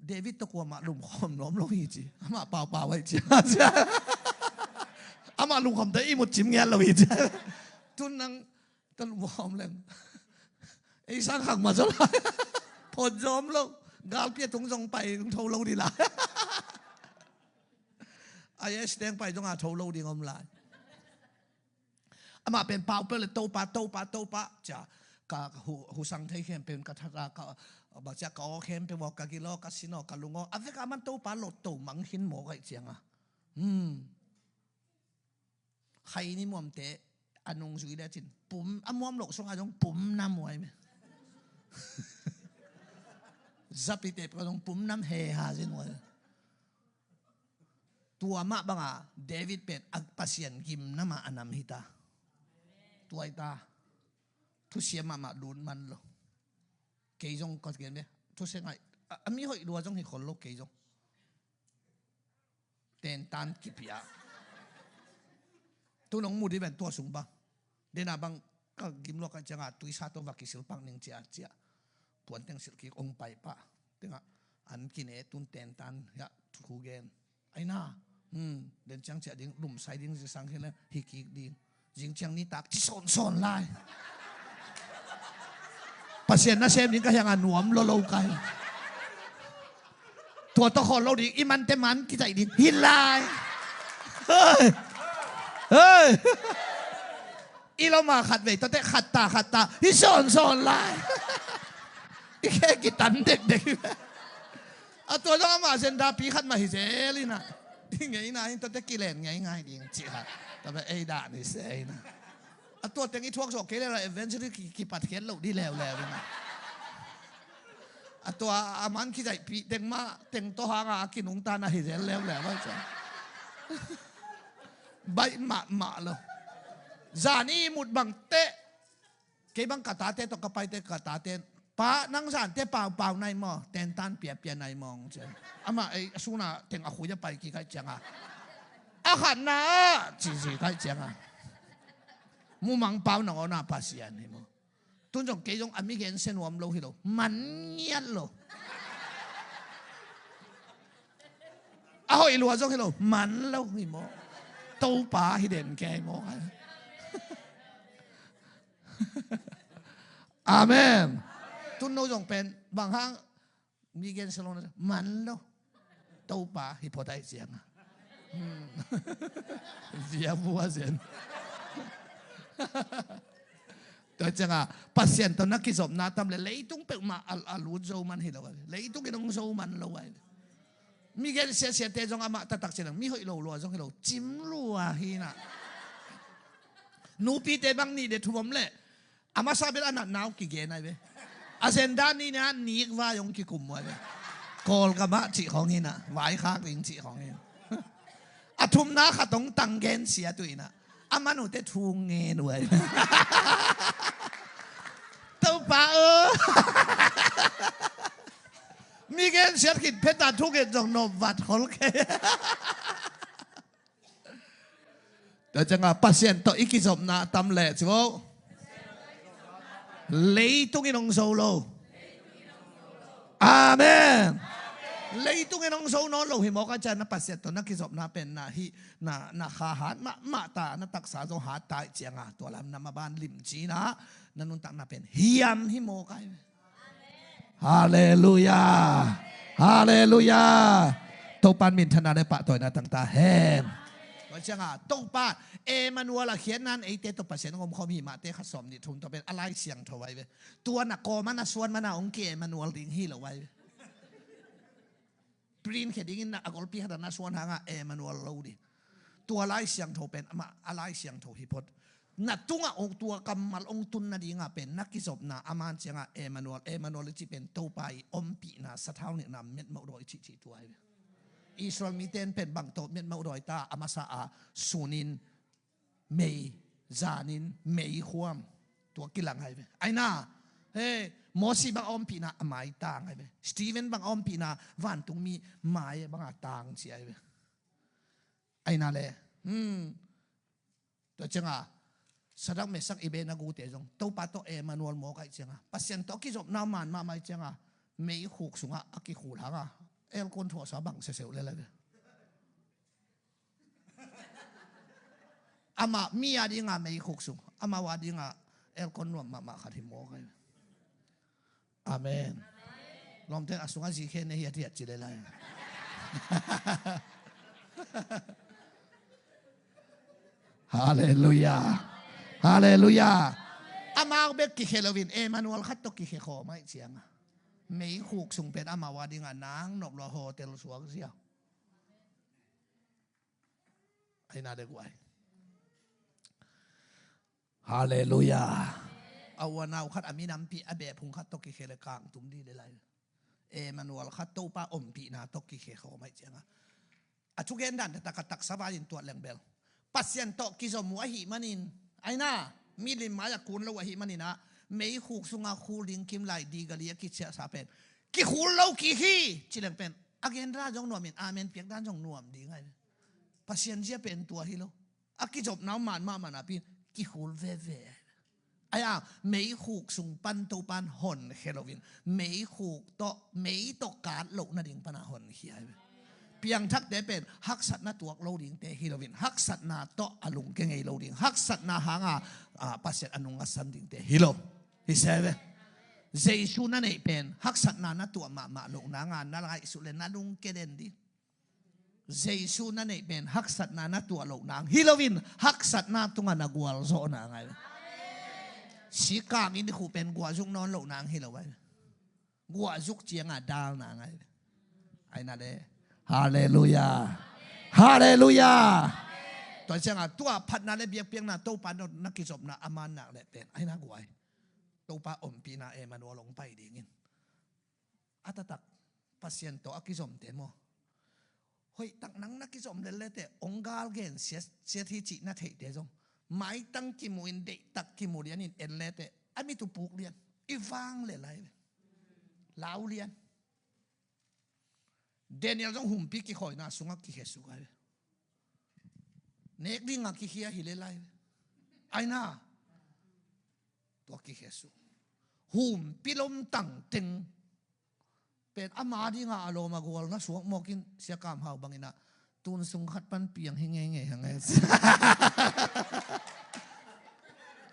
เดวิดตะกัวมาลุมคอมล้อมลงอีจีอามาเปล่าไว้จีอามาลุมคอมแต่อีหมดจิ้มเงี้ยเราอีจีทุนนังตะลุมคอมเลยไอ้สร้างขังมาจะไรพอจอมลงกาลเปียตรงจงไปตรงเท่าเราดีละไอ้แสดงไปตรงอาเท่าเราดีงอมลายอามาเป็นเปล่าเปล่าโตปาจ้ะกะหูสังเทเข้มเป็นกะทากะบอกจะกอเข้มเป็นบอกกะกิโลกะสิโนกะลุงอเวกามันโตปาโลโตมังหินหมอไก่เจียงอ่ะใครนี่มอมเตะอันนงสุยได้จินปุ่มอันมอมหลกส่งอันนงปุ่มน้ำมวยไหมจับปีเตะก็ต้องปุ่มน้ำเฮฮาจินวยตัวมะบังอ่ะเดวิดเป็นอักปัสยันกิมน้ำมาอันนำฮิตาตัวไอตาทุเสียมาดูมันโลเกยจงก็เกินเนี่ยทุเสียไงอันนี้หอยรัวจงให้คนโลเกยจงเต้นตันกิบยาตัวน้องมูดีเป็นตัวสูงบังเดน่าบังก็กิมโลกันจังอ่ะตุยซาตัววักกิสิลปังหนึ่งเจ้า ทวนเต็งสิกิองไปปะเต็งอันกินตุนเตนตันยะทูเกนไอ้น่าเดินจังเสียดิ้งลุ่มใส่ดิ้งจะสังเกตแล้วฮิกิดิ้งจิงจังนี่ตักที่สอนไล่ปัสเซียนน่าเซมดิ้งก็ยังหนวมโลๆกันตัวตะคอนเราดิ้งอีมันเต็มันกี่ใจดิ้งฮิลไลเฮ้ยอีเรามาขัดเวทแต่ขัดตาที่สอนไล่อีแค่กิตันเด็กเอาตัวต้องมาเซนดาปีขัดมาฮิเซลีนะที่ไงนะตัวแต่กิเลนไงดิ้งจีฮะแต่เป็นไอ้ด่านี่เซนะเอาตัวแต่งอีทวกสอกเกล้อะไรเอเวนต์ที่กี่ปัดเขียนเราดีแล้วนะเอาตัวอามันขี้ใจปีเต็งมาเต็งตัวหางากินหงตานะฮิเซแล้วว่าจ้ะใบมาเลยจานี่มุดบังเตะเก็บังกะตาเตะตกกระไปเตะกะตาเตะป้านังสานเตะเปล่าในหม้อเตนตันเปียในมองเจ้าอามาไอ้สุนาเต็งอาคุยจะไปกี่ใครจังอาขันนะจีใครจังมูมังเปล่าหนังเอาหน้าภาษีนี่มั้งตุนจงเกยงอเมริกันเซนวมโลฮิโลมันเงียบโลเอาอีลัวจงฮิโลมันโลฮิโมโตป่าฮิเด่นแกมองอาเมนตุนโนจงเป็นบางครั้งมีเกณฑ์สโลนมันโลโตป่าฮิโพไตเสียงเสียบัวเสียงตัวจังปัสเซียนตัวนักกิจสมนาทำเลยตุ้งเป็นมาอัลลูโจมันฮิโลเลยตุ้งกินองโจมันโลไว้มีเกณฑ์เสียเตจงอามาตักเสียงมีหอยโลรัวจงฮิโลจิ้มรัวฮีน่ะนูปีเตบังนี่เดทุบมเลยอามาซาเบลอันนั้นนาวกี่เกณฑ์ไงเว้อาเซนดานี่เนี่ยนีกว่ายงกี่กลุ่มไว้เว้กอลกะมะจิของนี่นะไหวคากลิงจิของนี่อาทุมนาขัดตรงตังเกณฑ์เสียตัวอีน่ะอามานุเตทุงเงินไว้เต้าป่ามีเกณฑ์เสียกิจเพชรตาทุกเกณฑ์จงนบวัดของแกแต่จังปัสเซียนต่ออีกกิจสมนาตำแหล่สิวะเลยตุ้งอินองโซโลอาเมนเลยตุ้งอินองโซโนโลหิมอกอาจารย์นับปัสเซียนต่อนักกิจสมนาเป็นนาฮินาขาหันมาตานัตักษาจงหาตายเจียงตัวลำนำมาบ้านลิมจีนะนันนุนตักนาเป็นฮิยันหิโมกายฮาเลลูยาฮาเลลูยาโตปันมินธนาได้ปะตัวนาตั้งตาแฮมว่าจังโตปันเอมานัวละเขียนนั้นไอเตตปัสเซียนงมขมีมาเตขัดสมนิทุนตัวเป็นอะไรเสียงถวายเวตัวนักกอมันส่วนมันองเกมานัวลิงฮีละไว้ปรินเขดิงินนะอกอลปีหัดนัส่วนหางเอมานัวเราดิตัวอะไรเสียงถเป็นมาอะไรเสียงถฮิพดนัดตุงองตัวกำมัลองตุนนาดีงาเป็นนักกิจศพนาอามันเสียงเอมานัวลิจิเป็นโตไปอมปีนาสะเท่าเนี่ยนำเม็ดมะรอยจิตัวไว้อิสราเอลมีเต้นเป็นบางโตเม็ดมะรอยตาอามาซาอาสุนินเมย์จานินเมย์ควมตัวกิลังไงไอ้น่าเฮ้มอสีบางอมปีนาหมายต่างไงสตีเวนบางอมปีนาวันตุงมีหมายบางต่างเสียไอ้น่าเลยตัวจังสดังเมสักอีเบนักูเตจงตัวปัตโตเอมานัวโมกัยจังปัสเซียนตัวกิจบน้ำมันมาไม่จังไม่ขุกสุงอากิขุหางเอลคนถั่วสาบังเสียวเลยอามามีอะไรงาไม่ขุกสุงอามาวาดิงาเอลคนนวมมาขัดหิมโมกัยอาเมนลองเตะอสุงอาจีเคนเฮียที่จิเลยฮาเลลูยาฮาเลลูยาอามาเบกกิเคลวินเอมานูเอลขัดตกิเคโคไม่เสียงไม่ขุกสุงเป็นอามาวาดิงานางนบลโฮเตลสวงเสียวไอ้นาเด็กไว้ฮาเลลูยาเอาวันเอาขัดอามินัมปีอาเบพุงขัดตกิเคเลกางตุมดีเลยเอมานูเอลขัดโตป้าอมปีนาตกิเคโคไม่เสียงอะทุกเย็นดันแต่ตะกัดตักสบายอินตัวแรงเบลปัสเซียนโตกิจมัวหิมันินไอ้น่ามีลิมมาจากคุณแล้ววะหิมันินะไม่ขุกสุงาคูลิงคิมไลดีกะเลียกิเชียสาเป็นกิคูลเรากิฮีจิเลงเป็นอาเกนราจงนวมินอาเมนเปียกด้านจงนวมดีไงปัสเซียนเจียเป็นตัวฮิโลอากิจบน้ำมันมานาปีกิคูลเว ไอ้ไม่หูกสุงปันตัวปันหอนเฮโลวีนไม่หูกโตไม่ตกการโลกนั่นเองปัญหาหอนเฮียเพียงทักแต่เป็นฮักสัตนาตัวโลดิ่งแต่เฮโลวีนฮักสัตนาโตอลุงเกงไอโลดิ่งฮักสัตนาหางปัสเซตอนุงัสันดิ่งแต่เฮโลฮิเซเวเจสูนั่นเองเป็นฮักสัตนาตัวมาโลกนางานนั่นไงสุเลนันุงเกเดนดิเจสูนั่นเองเป็นฮักสัตนาตัวโลกนางเฮโลวีนฮักสัตนาตัวนักวัวโซนางไงสีกากินที่ขู่เป็นกัวจุกนอนโลกนางเฮโลไว้กัวจุกเจียงดาวนางไงไอ้นั่นเลยฮาเลลูยาฮาเลลูยาตัวเจ้าตัวพัดนั่นเลยเบียกเปียงน่ะตัวปานนักกิจบน่ะอามันน่ะเลยเป็นไอ้นักวัวตัวปาอมปีน่ะมันวัวลงไปดีงินอัตตักพัศยันตัวกิจบเต็มโมเฮ้ยตั้งนักกิจบเลยแต่องค์การเกณฑ์เสียที่จีน่ะเทเดจงไม่ตั้งกิมูอินเดตักกิมูเรียนอินเอเลเตอันมีตุปลูกเรียนอีฟังเลยไรลาวเรียนเดนิเอลต้องหุ่มปีกิคอยน่าสุงักกิเฮสุกันเนกดิ้งกิเฮียฮิเลไลไอ้น่าตัวกิเฮสุหุ่มปีลมตั้งตึงเป็นอามาดีงาอารมณ์มากวลนะสวงมอกินเสียกามหาวบางอินะตูนสุงขัดปันเปียงเฮงเงยเงย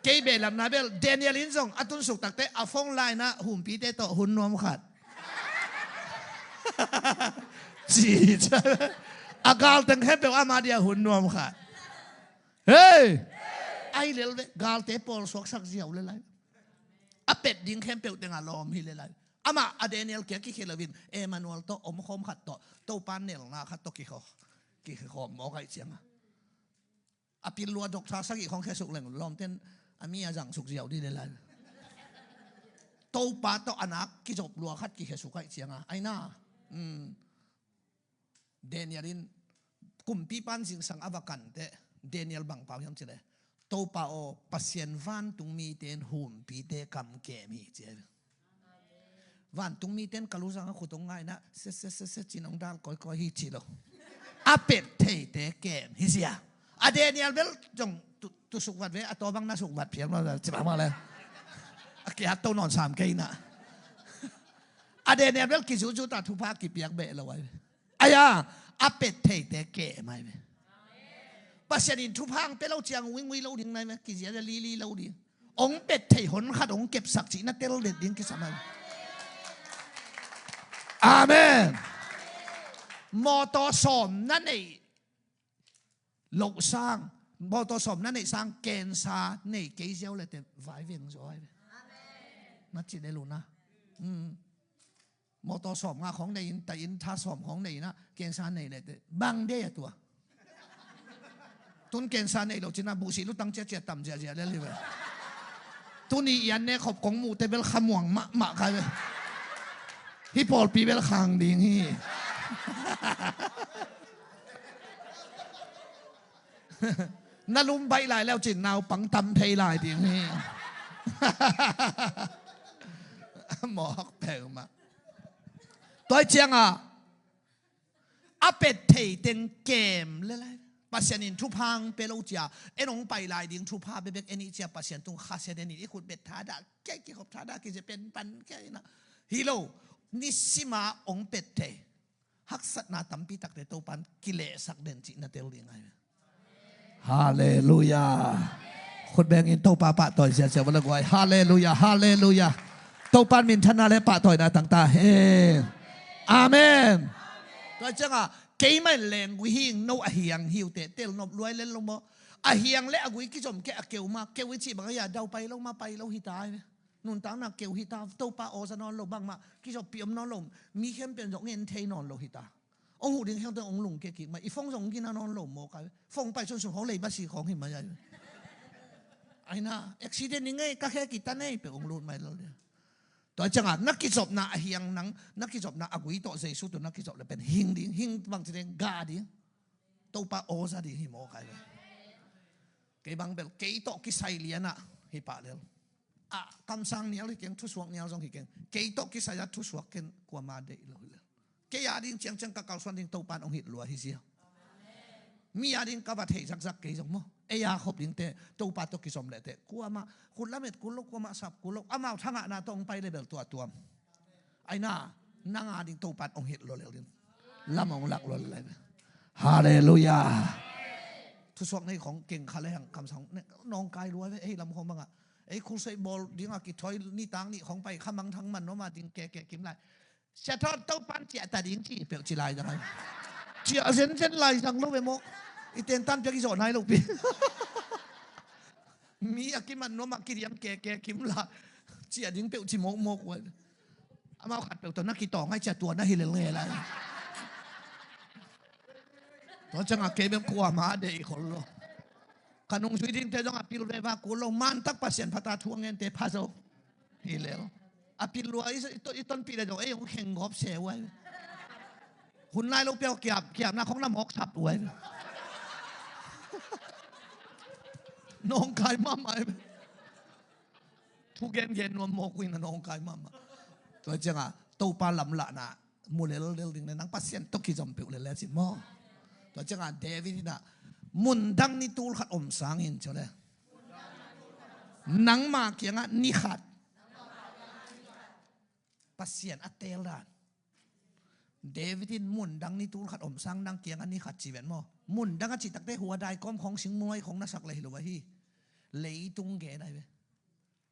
เกย์เบลลำนาเบลเดนิเอลินซงอัตุนสุกตักเตะอาฟงไลนะหุ่มปีเตโตหุ่นนวมขัดจีจ้าอากาลตั้งแค่เปลอามาเดียหุ่นนวมขัดเฮ้ยไอเลลเวกาลเตปอลสวกสักเจียวเลยไรอาเป็ดดิ้งแค่เปลตั้งอารมณ์ฮิเลยไรอามาอเดนิเอลเกียกิเคลวินเอมานูเอลโตอมคมขัดโตปานเนลนาขัดโตกิขอมอไก่เสียงอภิลัวดอกทาสักอีของแค่สุกแหล่งลอมเต้นอามีอาจังสุกเจียวดีเลยโตปาโตอนักกิจบลัวขัดกิแค่สุกไก่เสียงไอ้น่าเดนิเอลินกลุ่มปีปันสิงสังอวกันเตเดนิเอลบังเปล่ายังเจเลยโตปาโอปัสยันวันตุงมีเต้นหุ่มปีเตกำเกมีเจวันตุงมีเต้นกะลุสังขุดตรงไงนะเสจินองดาลก้อยฮิจิโลอาเป็ดเทเตเกมฮิเซียอเดนิเอลเบลจงตุสุกวัดเวอตัวบังน่าสุกวัดเพียงเราจะมาเลยเกียรติตัวนอน3 เกยนะอเดนิเอลเบลกิจูตัดทุพากิเปียกเบลเอาไว้อายาอาเป็ดเทเตเกมไหมปัสยินทุพังเป็นเราเจียงวิ่งเราดิ่งไหมกิจจะลีเราดิ่งองเป็ดเทหนขัดองเก็บศักดิ์ศรีนั่นเตลเด็ดดิ่งกิสมัยอาเมนมอตอสอมนั่นเองโลกสร้างมอตอสอมนั่นเองสร้างเกณฑ์ซาในเกี่ยวเลยแต่ไฟเวียงจอยนัดจิตได้รู้นะมอตอสอมงาของในแต่อินท่าสอมของในนะเกณฑ์ซาในเลยแต่บางเดียตัวตุนเกณฑ์ซาในเราจินาบุษีลุตังเจียต่ำเจียเลยเลยตุนี่ยันเนี่ยขบของมูแต่เป็นขมวงมะใครเลยฮิปอลปีเบลคังดีนี่นาลุมใบลายแล้วจินนาวปังตำเพลายดีนี่หมอกแพงมาตัวเจียงอาเป็ดเทเต็งเกมเลยปัสยานินทุพังเปโลจ่าเอ็นองไปลายดิ้งทุพาเบเบกเอ็นิเจียปัสยานตุงข้าเสดนิอีขุดเบ็ดทาดาแก่กี่ขบทาดากี่จะเป็นปันแก่นะฮิโลนิสิมาองเป็ดเทฮักสัตนาตัมปีตักเตโตปันกิเลสักเดนจินาเตลยังไงฮาเลลูยาคนแบ่งอินโตปาปะต่อยเสียเสียวันละกวยฮาเลลูยาฮาเลลูยาโตปันมินทนาเลปะต่อยนาต่างๆเฮอาเมนตัวจังเกี่ยไม่แรงกุหิงโนอเฮียงหิวเตเตลนบรวยเล่นลงบ่อเฮียงและอกุยกิจมแกเกี่ยวมาเกี่ยววิจิบางอย่างเดาไปลงมาไปเราหิตายนุนตังนักเกี่ยวหิตาโตปาโอสนอนลงบ้างมากิจมเปียมนอนลงมีเข้มเป็นจงเงินเทนอนลงหิตาองหูดิ้งเข้าตัวองลุงเกี่ยกิมาอีฟงสงกินนอนลงโมกันฟงไปจนสุดของเลยบัสีของหิมาใหญ่ไอ้น่าอุบิเหตุยังไงก็แค่กิตาเน่เป็นองลุนไม่เราเนี่ยตัวจังนักกิจบนาเฮียงนักกิจบนาอกุยโตเซสุตัวนักกิจบเลยเป็นหิงดิ้งหิงบางทีเรื่องกาดิ้งโตปาโอซาดิ้งหิโมกันเลยเกี่ยบางเบลเกี่ยโตกิไซเลียนะหิปะเลยคำสั่งเนี่ยเลยเก่งทุสวกเนี่ยส่งหิเก่งเกี่ยโตกิไซยัดทุสวกเก่งกว่ามาเดย์เลยเกี่ยดิ้งเจียงกะเกาส่วนดิ้งโตปานองหิลัวฮิเซีย มีอาดิงกับเทจักเกยจงมั้งเอียขบดิงเตตัวปาตัวกิสมเลเตกูอามาคุณละเม็ดกูลกกูมาสับกูลกอามาทั้งอ่ะนาต้องไปเลเบลตัวไอ้น่านางอาดิงตัวปัดองเห็ดโลเลลินละมองหลักโลเลยฮาเลลูยาทุกส่วนในของเก่งขาเลยคำสองน้องกายรวยเอ้ยลำคงบ้างอ่ะไอ้คุณใส่บอลดิ้งอ่ะกิถอยนี่ตังนี่ของไปขมังทั้งมันเนาะมาดิ้งแก่กิมไรเสียทอดตัวปันเจียแต่ดิ้งจีเปลี่ยนจีไรจังไงเจียเส้นไรจังลูกไปโมอีเต็นตันจะกิสอนให้ลูกพี่มีอากิมันโนมากิเรียมแก่กิมละเจียดิ้งเปลี่ยนจีโมกไว้เอามาขัดเปลี่ยนตัวนักกีตองให้เจียตัวนักฮิเลเล่อะไรตัวจังอาเก็บเป็นขวามาเด็กคนละขนมสวีดินเตจงอาพิลเวบากุลมันตักปัสยันพัตตาทวงเงินเตพาโซฮิเลอาพิลวัวอีต้นปีเดจงเอ้ยเข่งกบเสียไว้หุ่นไล่ลูกเปียวเกียบหน้าของน้ำหอกทับไว้น้องกายมั่มไอ้ทุกเย็นวันโมกุยนะน้องกายมั่มตัวจังอาตัวปลาลำละนะมูเลลดิ่งในนังปัสยันตกิจอมเปียวเลยสิมอตัวจังอาเดวิดนะมุนดังนี่ตูลขัดอมสางอินเฉลยนังมาเกียงนิขัดปัสยันอัตเตลดานเดวิดินมุนดังนี่ตูลขัดอมสางดังเกียงนิขัดจีเวนมอมุนดังจิตตักได้หัวได้ก้อมของสิงมวยของนักสักเลยหรือว่าฮีเลยตุงเกได้ไหม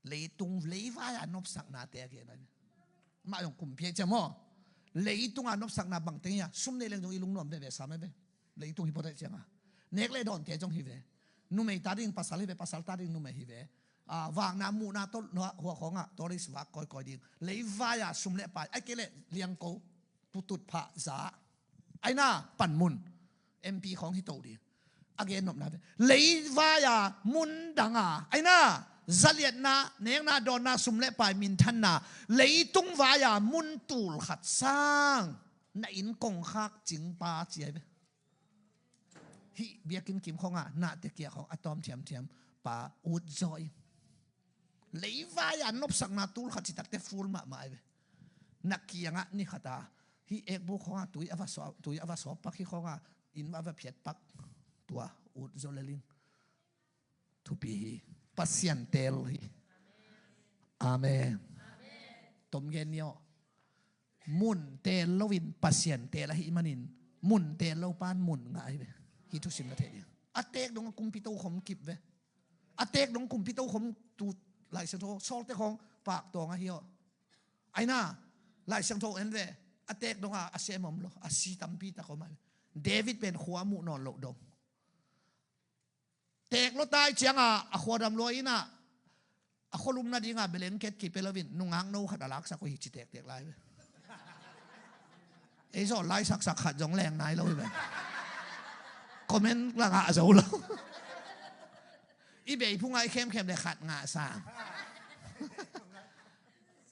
เลยตุงเลยฟ้าอนบสักนาเตะเกได้ไหมมาอย่างกลุ่มเพียงจะมอเลยตุงอนบสักนาบังเตียซุ่มในเรื่องตรงอีลุงนวมได้ไหมสามไหมเลยตุงฮิปโปเตเจงเนกเลดอนเกจงฮิเวนุเมตาดิงภาษาฮิเวภาษาตาดิงนุเมฮิเววางนามูนาต้นหัวของตอริสวากคอยดิงเลยฟายาซุมเลไปไอ้เกเลเลียงโกปุตุพะซาไอ้น่าปั่นมุนMP ของฮิโตดีอเกนนบนาเลยฟายามุนดังไอ้น่าจัลเลียนนาเนงนาโดนนาซุมเลไปมินทันนาเลยตุงฟายามุนตูลขัดสร้างในอินกงคักจิงปาเจียฮิเบียกินกิมของนาเตเกียของอะตอมเทียมปาอุดจอยเลยว่ายันนบสังนาตูลขัดจิตักเตฟูลมาไอ้นักเกียงนี่ขัดฮิเอกบุของตุยอวสอบปักฮิของอินอวเพียดปักตัวอุดจอยลิงทุปีปัสยันเตลฮิอาเมนตมเกนเนียวมุนเตลโลวินปัสยันเตลฮิมันินมุนเตลโลปานมุนไงฮิทุสิมนาเทียอาเตกดงกุมพิโตขมกิบเวอาเตกดงกุมพิโตขมตูไหลเสียงโทโซลเตของปากตัวงะเฮียไอ้น่าไหลเสียงโทเอ็นเวอาเตกดงอาเซมอมโลอาซีตัมปีตะเขามาเดวิดเป็นขัวมุนอนโลดงเตกโลตายเจียงอาขัวดำรวยน่ะอาขัวลุมนาดีงาเบลนเกตกิเปลวินนุ่งหางโนขัดลักสักคนหิจิเตกไล่เวไอ้โซไล่สักขัดจงแรงนายเราเว้ยคอมเมนต์ละงะเจ้าเราอีเบย์พุ่งไอ้เข้มได้ขัดงะสาง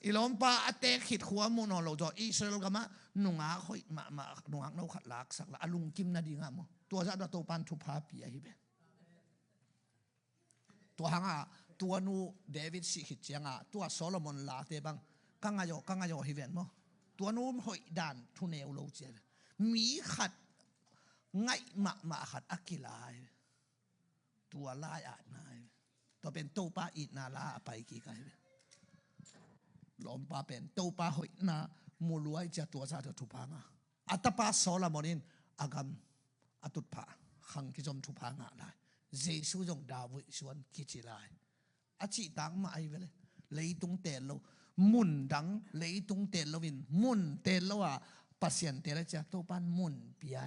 อีล้มปาอเตกขิดขัวมูนอโลจออิสราเอลก็มาหนุ่งอาคอยมาหนุ่งอาโนขัดลักสักละอลุงกิมนาดีงามตัวจะตัวปันทุพาปีไอ้เบตัวหางตัวนูเดวิดสิขิดเจียงตัวโซโลมอนลาเตบังกังอโยฮิเวนมั้งตัวนูหอยด่านทุเนลโลเจมีขัดไงมาขัดอักิลายตัวลายอาดนายตัวเป็นโตปาอินาลาไปกี่ไกลมปาเป็นโตปาหอยนามูลวยจะตัวซาทุพังอัตปาโซลามอนินอากำอตุปะขังกิจมทุพังอะไรเจสุจงดาวิชวนกิจิลายอาจิตังมาไอเวเลยตุงเตลโลมุนดังเลยตุงเตลโลวินมุนเตลโลปัสยันเตลจะโตปันมุนปีไอ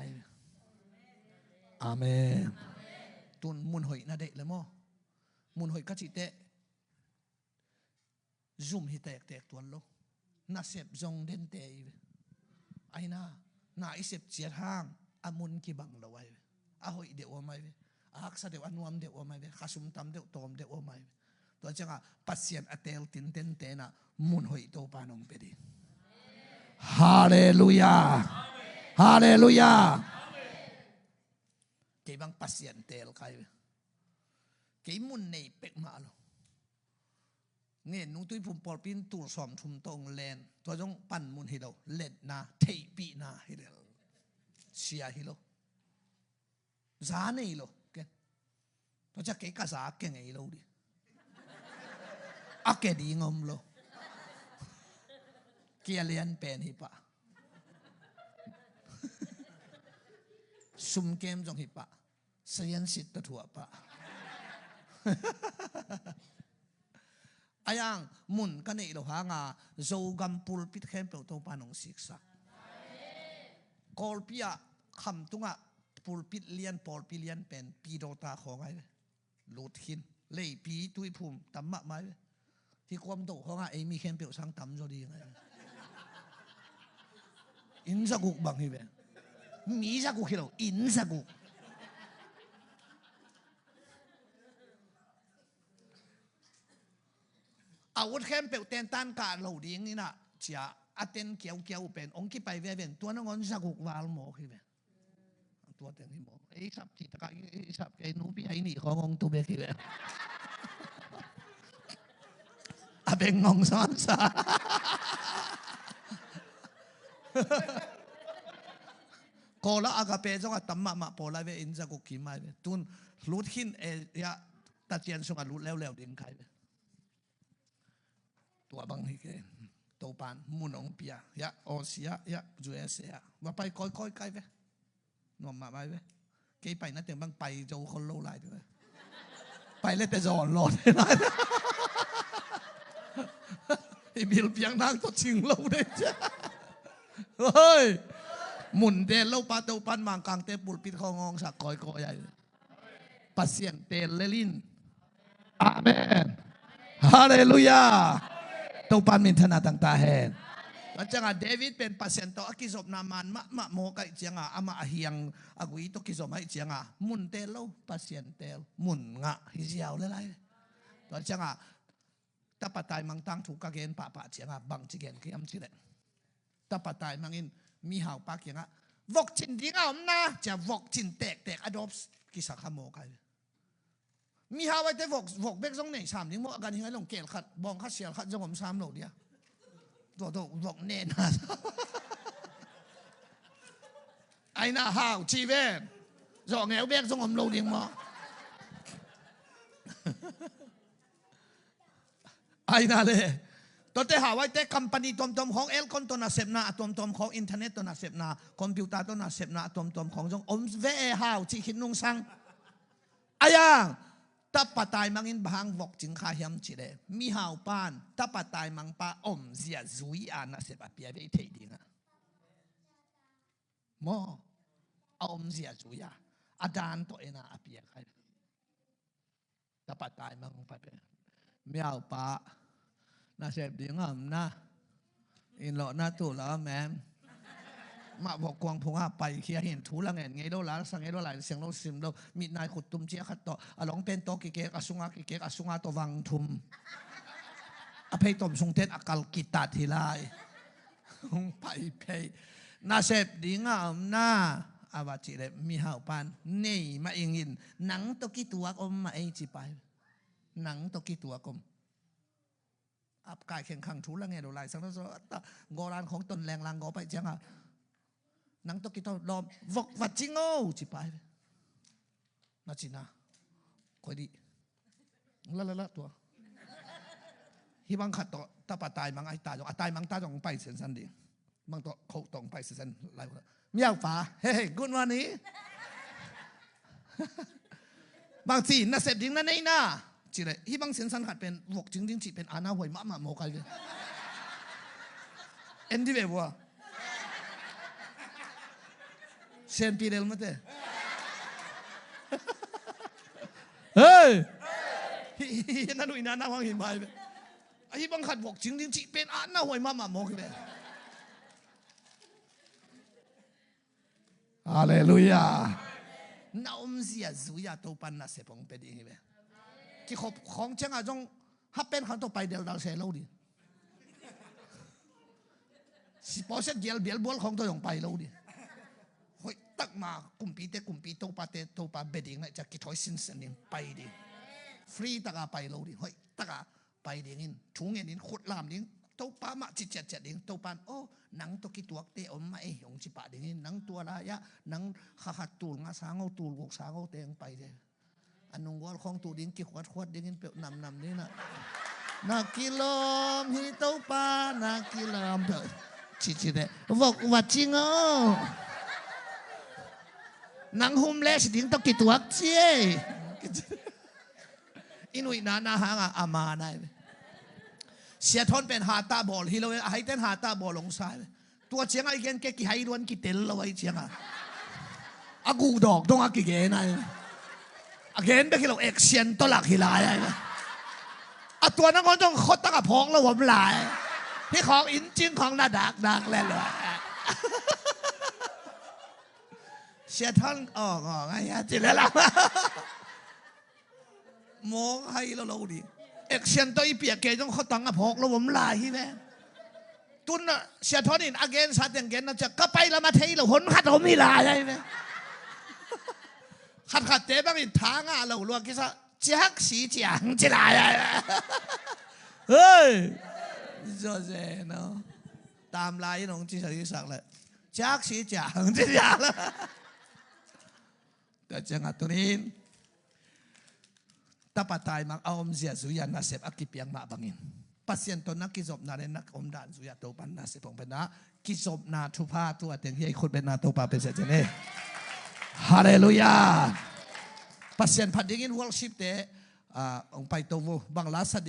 อาเมนตุนมุนหอยนาเดเลยมั้งมุนหอยกัจจิเตะซุ่มฮิเตกตัวโลน่าเสพจงเด่นเตยไอ้น่าไอเสพเจียทางอามุนกีบังเราไว้อาหอยเดวว่าไม่อาฮักษะเดวอันวมเดวว่าไม่ข้าซุ่มตำเดวตอมเดวว่าไม่ตัวจังปัสยันอเตลตินเตนเตนะมุนหอยโตปานองเปดีฮาเลลูยาฮาเลลูยาเกี่ยงปัสยันเตลใครเกี่ยมุนในเป็กมาโลเงี้ยนุ่งตุ้ยผมปอดปินตูสอมชุมตรงแลนตัวจงปั่นมุนให้เราเล็ดนาเทปีนาให้เราเชียให้เรา giá này lo cái nó chắc cái cả giá cái ngày lâu đi cái đi ngom lo kia liền pen hi pa sum kem jong hi pa sayan sit ta thua pa ayang mun ka nei lo ha nga zo gam pulpit khem pe to panong siksa kolpia kham tunga pulpit lian pulpit lian pen pi do ta khongai lut hin lei pi tui phum tamma maiที่ความโตของไอ้มีแค่เปียวสังตำจะดีไงอินสักุกบังฮิเวมีสักุกฮิโรอินสักุกอาวุธแค่เปียวเต้นต้านการเหล่าดีนี่นะเจ้าอาเต้นเกี่ยวเป็นองค์ที่ไปเวียนตัวน้องอนสักุกวาลโมฮิเวตัวเต้นฮิโมไอ้สับที่ตะกายไอ้สับไอ้นูพี่ไอ้นี่ขององค์ตัวเบฮิเวเป็นงงซ้อนซาโกละอากาเปจงตัมมะมาโปลาเวอินซากุกิมาเวตุนรูดหินยะตัดเจียนสงรูดแล้วดิ่งใครเวตัวบังฮิเกตัวปานมุนองเปียยะโอเซียยะจูเอเซียว่าไปค่อยๆใกล้เวนอมมาไปเวเกยไปนั่นแต่บางไปโจคนโลไลด้วยไปเล่นแต่จอนหลอดได้ไอ้บิลเปียงนางตัวชิงเราได้จ้ะเฮ้ยหมุนเตลเราปาเตาปันมังกังเตปุลปิดขององสักคอยใหญ่ปัสเซียนเตลเลลินอาเมนฮาเลลูยาเตาปันมินธนาต่างตาแห่งแล้วจังหวะเดวิดเป็นปัสเซียนต่อกิจบนามันมะโมกไอเจียงอามาเฮียงอากุยตกิจบไอเจียงหมุนเตลเราปัสเซียนเตลหมุนงะฮิเซียวเลยแล้วจังหวะตาปตายมังตังถูกกะเกณฑ์ป่าเจียงบังจิเกณฑ์ขี้อำจิเลตาปตายมังอินมีหาวปากเกียงวกจินดิ้งเอานะจะวกจินแตกอดอบกิสักขโมกันมีหาวไว้แต่วกเบกซงเนี่ย3ดิ้งโมกันยังไงลงเกลขัดบองขัดเสียขัดจงผม3โหลเดียตัววกเน่นะไอ้น่าหาวชีเวนจงเอวเบกซงผมโหลดิ้งโมไอ้นั่นเลยตัวเตหาไว้แต่คอมพานีตัวของเอลคอนตัวน่ะเสพนาตัวของอินเทอร์เน็ตตัวน่ะเสพนาคอมพิวเตอร์ตัวน่ะเสพนาตัวของจงอมเวหาวที่คิดนุ่งสังอายังตับปะตายมังอินบางวกจิงข้าเฮียมจีเลมีหาวปานตับปะตายมังปาอมเสียจุยอานะเสพเปียไปเทดินะมออมเสียจุยอาดานตัวเองนะเปียใครตับปะตายมังไปไม่เอาปะน่าเสพดีงามนะอินหล่อหน้าตู้แล้วแม่มาบอกกวางพงไปเคียเห็นถูละเงินไงเราหลานสังเกตเราหลายเสียงเราซิมเรามีนายขุดตุ้มเจี๊ยขัดต่อหลงเป็นโตกิเกอสุงากิเกอสุงาตัววังทุมอภัยตมทรงเทศอากาลกิตาทีไรไปเพยน่าเสพดีงามนะอาวาจิเลมีหาวปานนี่มาเองอินหนังตกิตัวอมมาเองจีไปหนังตกิตัวกลมอับกายแข่งขังถูละไงเราไล่สังนั้นโกรานของตนแรงลังโกไปจังหนังตกิตัวลอมวกวัดจิงโง่จีไปน่าจีน่าคอยดีละตัวฮิบังขัดต่อตาปะตายมังไอตาจงตายมังตาจงไปเสียนสันดีมังต่อเขาตรงไปเสียนไรวะมีเอาฟ้าเฮ้ยกุนวันนี้บางทีน่าเสพดิ้งนั่นเองนะจีเลยที่บางเสียงสันขัดเป็นวกจริงจีเป็นอาณาหวยมาโมกันเลยเอ็นดีเบบัวเซนปีเดลมาเต้เฮ้ยนั่นดูอินานาวังหิมายเลยที่บางขัดวกจริงจีเป็นอาณาหวยมาโมกันเลยฮาเลลูยาน้าอมเสียจุยาตัวปันน่ะเสพงเป็นยังไงที่ขบของเจ้าจงฮับเป็นขันตัวไปเดียวเราเสียเราดิสิพอเสร็จเดียวเบียลบัวของตัวอย่างไปเราดิเฮ้ยตักมากุมปีตัวปาเตตัวปาเบดเองนะจะกิถอยสินเสนิงไปดิฟรีตักไปเราดิเฮ้ยตักไปเดี๋ยวนี้ถุงเงินนี้ขุดลามนี้ tau pa ma chi chat chat ding tau pan oh nang to ki tuak te om ma ong chi pa ding nang tua la ya nang kha kha tul nga sangau tul gok sangau teng pai de anung wal khong tu ding ki khwat khwat ding pe nam ni na na kilom hi tau pa na kilom chi de vok wa chingo nang hum le si ding to ki tuak che inui na ha nga ama naเสียทนเป็นหาตาบอลฮิโลไฮเต้นหาตาบอลลงซ้ายตัวเชียงไอ้เกนแกกี่ไฮล้วนกี่เต็นเราไอ้เชียงอากูดอกต้องอากี่เกนไอ้เกนไปกี่เราเอ็กเซียนตัวหลักฮิลายไอ้ตัวนั้นก็ต้องคดตั้งกับพองแล้วผมลายที่ของอินจินของหน้าดักแล้วเลยเสียทนออกไงจิแล้วล่ะมองให้เราดีเอกเซียนตัวอีเปียกเกจงเขาตั้งกับพกแล้วผมลายที่แม่ตุนเสียทอนินอเกนสัตย์อย่างเกนนะจะก็ไปแล้วมาเทเราหนขัดเราไม่ลายใช่ไหมขัดเตะบ้างอีกทางเราลวงกิซะจักสีจังจะลายเฮ้ยโจเซเนาะตามลายน้องจีสักเลยจักสีจังจะลายแต่จังหวะตัวนี้tapatay mang aom zia zuya nasep akipiang mabangin pasien to na kizob na ren nak omdan zuya to pan nasep ong bena kizob na thupa tu ateng hi khut bena to pa pe se jene hallelujah pasien phadingin worship te ong pai to wo bangla sading